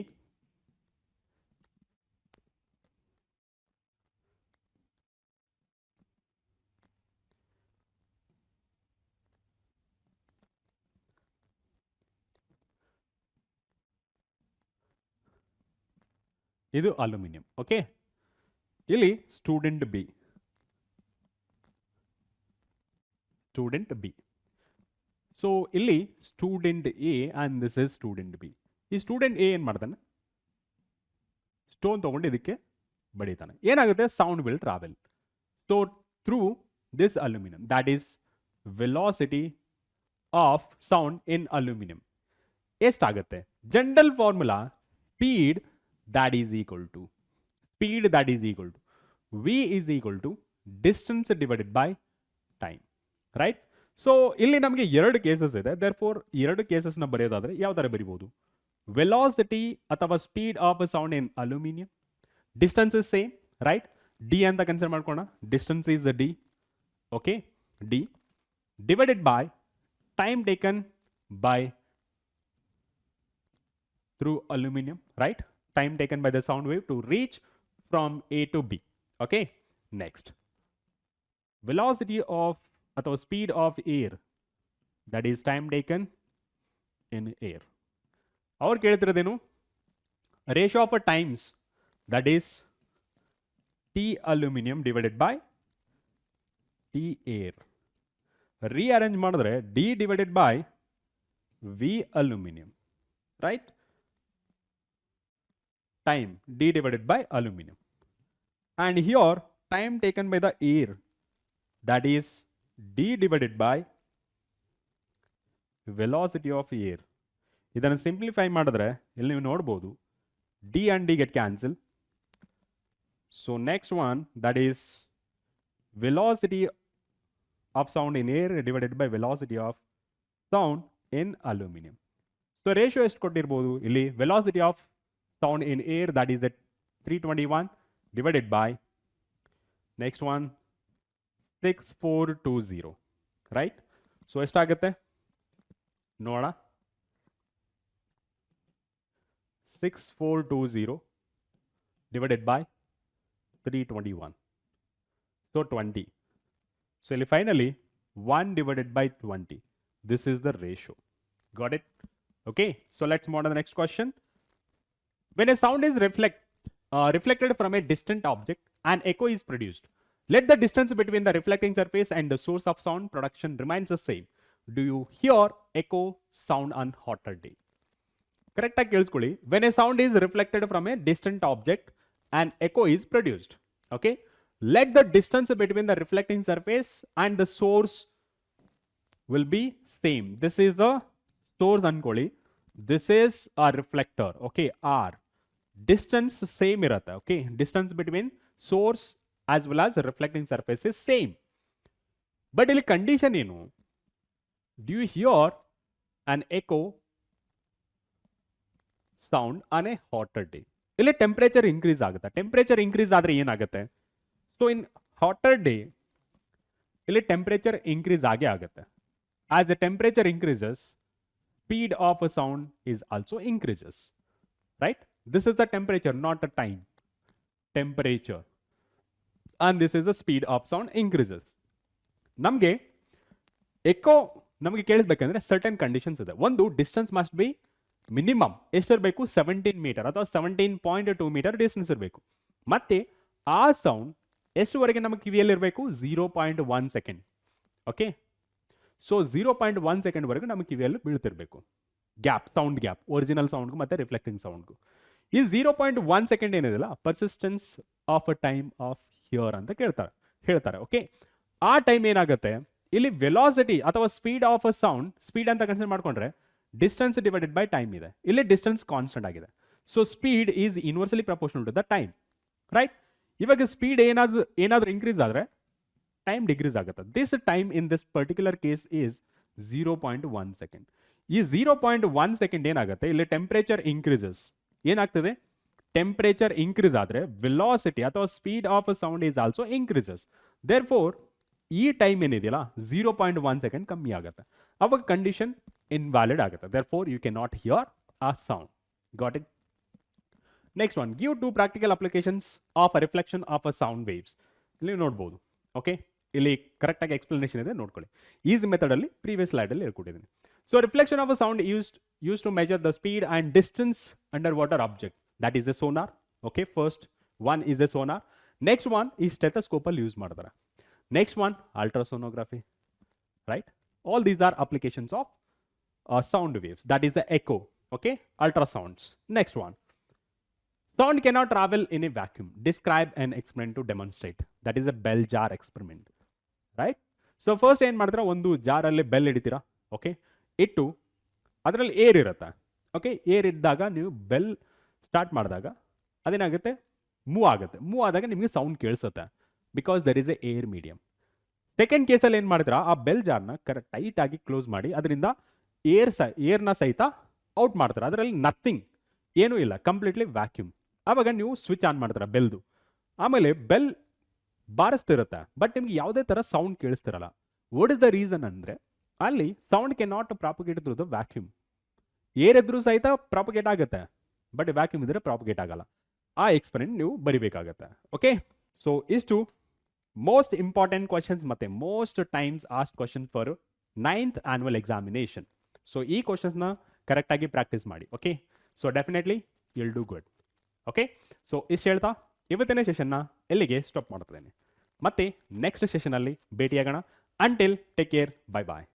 ಇದು ಅಲ್ಯೂಮಿನಿಯಂ. ಓಕೆ, ಇಲ್ಲಿ student B, student B. So ಇಲ್ಲಿ student A and this is student B. ಈ ಸ್ಟೂಡೆಂಟ್ ಎ ಏನು ಮಾಡ್ತಾನೆ, ಸ್ಟೋನ್ ತಗೊಂಡು ಇದಕ್ಕೆ ಬಡಿತಾನೆ. ಏನಾಗುತ್ತೆ, sound will travel. So through this aluminium, that is velocity of sound in aluminium ಎಷ್ಟಾಗುತ್ತೆ? General formula speed that is equal to speed that is equal to v is equal to distance divided by time, right? So ಇಲ್ಲಿ ನಮಗೆ ಎರಡು cases ಇದೆ. therefore ಎರಡು cases ನ ಬರೆಯೋದಾದ್ರೆ ಯಾವ ತರ ಬರೀಬಹುದು? ವೆಲಾಸಿಟಿ ಅಥವಾ speed of a sound in aluminium, distance is same, right? D ಅಂತ ಕನ್ಸಿಡರ್ ಮಾಡ್ಕೋಣ. Distance is D, okay, D divided by time taken by through aluminium, right? Time taken by the sound wave to reach from A to B. Okay, next velocity of or speed of air, that is time taken in air. Our ಕೇಳ್ತಿರೋದೇನು? ratio of times, that is T aluminum divided by T air. rearrange ಮಾಡಿದ್ರೆ D divided by V aluminum, right? Time D divided by aluminum, and here time taken by the air, that is D divided by velocity of air. ಇದನ್ನು simplify ಮಾಡಿದ್ರೆ ಇಲ್ಲಿ ನೀವು ನೋಡಬಹುದು D and D get cancel. So next one, that is velocity of sound in air divided by velocity of sound in aluminum. So ratio ಎಷ್ಟು ಕೊಟ್ಟಿರಬಹುದು ಇಲ್ಲಿ? velocity of sound in air, that is at 321 divided by next one 6420, right? So ಎಷ್ಟಾಗುತ್ತೆ ನೋಡೋಣ. 6420 divided by 321, so 20. So finally 1 divided by 20, this is the ratio. Got it? Okay, so let's move on to the next question. When a sound is reflected from a distant object, an echo is produced. Let the distance between the reflecting surface and the source of sound production remains the same. Do you hear echo sound on hotter day? Correct ಆಗಿ ಕೇಳಿಸ್ಕೊಳ್ಳಿ. When a sound is reflected from a distant object, an echo is produced. Okay? Let the distance between the reflecting surface and the source will be same. This is the source ಅನ್ಕೊಳ್ಳಿ. This is a reflector. Okay, R. Distance same ಇರುತ್ತೆ. Okay, distance between source as well as reflecting surface is same. But ಇಲ್ಲಿ condition ಏನು? Do you hear an echo sound on a hotter day? ಇಲ್ಲಿ temperature increase ಆಗುತ್ತೆ. Temperature increase ಆದ್ರೆ ಏನಾಗುತ್ತೆ? So in hotter day ಇಲ್ಲಿ temperature increase ಆಗೇ ಆಗುತ್ತೆ. As A temperature increases, speed of a sound is also increases, right? This is the temperature, not the time. Temperature, and this is the speed of sound increases. ನಮಗೆ eco ನಮಗೆ ಕೇಳಿಸ್ಬೇಕಂದ್ರೆ certain conditions ಇದೆ. ಒಂದು, distance must be minimum ಎಷ್ಟಿರಬೇಕು? 17 metre ಅಥವಾ 17.2 metre distance ಇರಬೇಕು. ಮತ್ತೆ ಆ sound ಎಷ್ಟುವರೆಗೆ ನಮ್ಮ ಕಿವಿಯಲ್ಲಿರಬೇಕು? 0.1 ಸೆಕೆಂಡ್. ಓಕೆ, ಸೊ 0.1 ಸೆಕೆಂಡ್ ವರೆಗೂ ನಮ್ಮ ಕಿವಿಯಲ್ಲಿ ಬೀಳ್ತಿರ್ಬೇಕು. ಗ್ಯಾಪ್, ಸೌಂಡ್ ಗ್ಯಾಪ್, ಒರಿಜಿನಲ್ ಸೌಂಡ್ಗೂ ಮತ್ತೆ ರಿಫ್ಲೆಕ್ಟಿಂಗ್ ಸೌಂಡ್ಗೂ. ಈ 0.1 ಸೆಕೆಂಡ್ ಏನಿದೆಯಲ್ಲ, persistence of a time of hear ಅಂತ ಹೇಳ್ತಾರೆ. ಓಕೆ, ಆ ಟೈಮ್ ಏನಾಗುತ್ತೆ? ಇಲ್ಲಿ ವೆಲಾಸಿಟಿ ಅಥವಾ speed of a sound, speed ಅಂತ ಕನ್ಸಿಡರ್ ಮಾಡ್ಕೊಂಡ್ರೆ ಡಿಸ್ಟೆನ್ಸ್ ಡಿವೈಡೆಡ್ ಬೈ ಟೈಮ್ ಇದೆ. ಇಲ್ಲಿ ಡಿಸ್ಟೆನ್ಸ್ ಕಾನ್ಸ್ಟೆಂಟ್ ಆಗಿದೆ. So speed is inversely proportional to the time, right? ಇವಾಗ ಸ್ಪೀಡ್ ಏನಾದರೂ ಇನ್ಕ್ರೀಸ್ ಆದರೆ ಟೈಮ್ ಡಿಕ್ರೀಸ್ ಆಗುತ್ತೆ. This time in this particular case is 0.1 second. ಈ 0.1 ಸೆಕೆಂಡ್ ಏನಾಗುತ್ತೆ, ಇಲ್ಲಿ ಟೆಂಪರೇಚರ್ ಇನ್ಕ್ರೀಸಸ್. ಏನಾಗ್ತದೆ, ಟೆಂಪರೇಚರ್ ಇನ್ಕ್ರೀಸ್ ಆದರೆ ವೆಲಾಸಿಟಿ ಅಥವಾ speed of sound is also increases. Therefore ಈ ಟೈಮ್ ಏನಿದೆಯಲ್ಲ 0.1 ಸೆಕೆಂಡ್ ಕಮ್ಮಿ ಆಗುತ್ತೆ. ಅವಾಗ ಕಂಡೀಷನ್ ಇನ್ವ್ಯಾಲಿಡ್ ಆಗುತ್ತೆ. Therefore you can not hear ಆ sound. Got it? Next one, give 2 practical applications of a reflection of a sound waves. ಇಲ್ಲಿ ನೋಡ್ಬೋದು. Okay, ಇಲ್ಲಿ ಕರೆಕ್ಟಾಗಿ ಎಕ್ಸ್ಪ್ಲನೇಷನ್ ಇದೆ, ನೋಡ್ಕೊಳ್ಳಿ. ಈಸಿ ಮೆಥಡಲ್ಲಿ ಪ್ರೀವಿಯಸ್ ಸ್ಲೈಡಲ್ಲಿ ಹೇಳ್ಕೊಟ್ಟಿದ್ದೀನಿ. So reflection of a sound use to measure the speed and distance under water object. That is a sonar. Okay, first one is a sonar. Next one ಈ ಸ್ಟೆಥೋಸ್ಕೋಪಲ್ಲಿ use ಮಾಡ್ತಾರೆ. Next one ultrasonography. Right, all these are applications of sound waves. That is the echo. Okay, ultrasounds. Next one, sound cannot travel in a vacuum. Describe and explain to demonstrate. That is a bell jar experiment. Right? So first ಏನು ಮಾಡಿದ್ರೆ, ಒಂದು ಜಾರಲ್ಲಿ bell ಹಿಡಿತೀರಾ. Okay, ಇಟ್ಟು ಅದರಲ್ಲಿ air ಇರುತ್ತೆ. Okay, air ಇದ್ದಾಗ ನೀವು bell start ಮಾಡಿದಾಗ ಅದೇನಾಗುತ್ತೆ, ಮೂವ್ ಆಗುತ್ತೆ. ಮೂವ್ ಆದಾಗ ನಿಮಗೆ ಸೌಂಡ್ ಕೇಳಿಸುತ್ತೆ, because there is a air medium. Second ಕೇಸಲ್ಲಿ ಏನು ಮಾಡಿದ್ರ, ಆ ಬೆಲ್ ಜಾರ್ನ ಟೈಟ್ ಆಗಿ ಕ್ಲೋಸ್ ಮಾಡಿ ಅದರಿಂದ ಏರ್ನ ಸಹಿತ ಔಟ್ ಮಾಡ್ತಾರೆ. ಅದರಲ್ಲಿ ನಥಿಂಗ್, ಏನೂ ಇಲ್ಲ, ಕಂಪ್ಲೀಟ್ಲಿ ವ್ಯಾಕ್ಯೂಮ್. ಆವಾಗ ನೀವು ಸ್ವಿಚ್ ಆನ್ ಮಾಡ್ತಾರೆ ಬೆಲ್ದು. ಆಮೇಲೆ ಬೆಲ್ ಬಾರಿಸ್ತಿರುತ್ತೆ, ಬಟ್ ನಿಮ್ಗೆ ಯಾವುದೇ ಥರ ಸೌಂಡ್ ಕೇಳಿಸ್ತಿರಲ್ಲ. ವಾಟ್ ಇಸ್ ದ ರೀಸನ್ ಅಂದರೆ, ಅಲ್ಲಿ sound can not propagate through the vacuum. Air ಇದ್ರೂ ಸಹಿತ ಪ್ರಾಪಗೇಟ್ ಆಗುತ್ತೆ, ಬಟ್ ವ್ಯಾಕ್ಯೂಮ್ ಇದ್ರೆ ಪ್ರಾಪಗೇಟ್ ಆಗಲ್ಲ. ಆ ಎಕ್ಸ್ಪೆರಿಮೆಂಟ್ ನೀವು ಬರಿಬೇಕಾಗತ್ತೆ. ಓಕೆ, ಸೊ ಇಷ್ಟು ಮೋಸ್ಟ್ ಇಂಪಾರ್ಟೆಂಟ್ ಕ್ವಶನ್ಸ್ ಮತ್ತು most times asked question for 9th annual examination. So ಈ ಕ್ವಶನ್ಸ್ನ ಕರೆಕ್ಟಾಗಿ ಪ್ರಾಕ್ಟೀಸ್ ಮಾಡಿ. Okay, so definitely will do good. Okay, so ಇಷ್ಟು ಹೇಳ್ತಾ ಇವತ್ತಿನ ಸೆಷನ್ನ ಎಲ್ಲಿಗೆ ಸ್ಟಾಪ್ ಮಾಡ್ತಿದ್ದೇನೆ. ಮತ್ತೆ ನೆಕ್ಸ್ಟ್ ಸೆಷನಲ್ಲಿ ಭೇಟಿಯಾಗೋಣ. ಅಂಟಿಲ್ ಟೇಕ್ ಕೇರ್, ಬೈ ಬಾಯ್.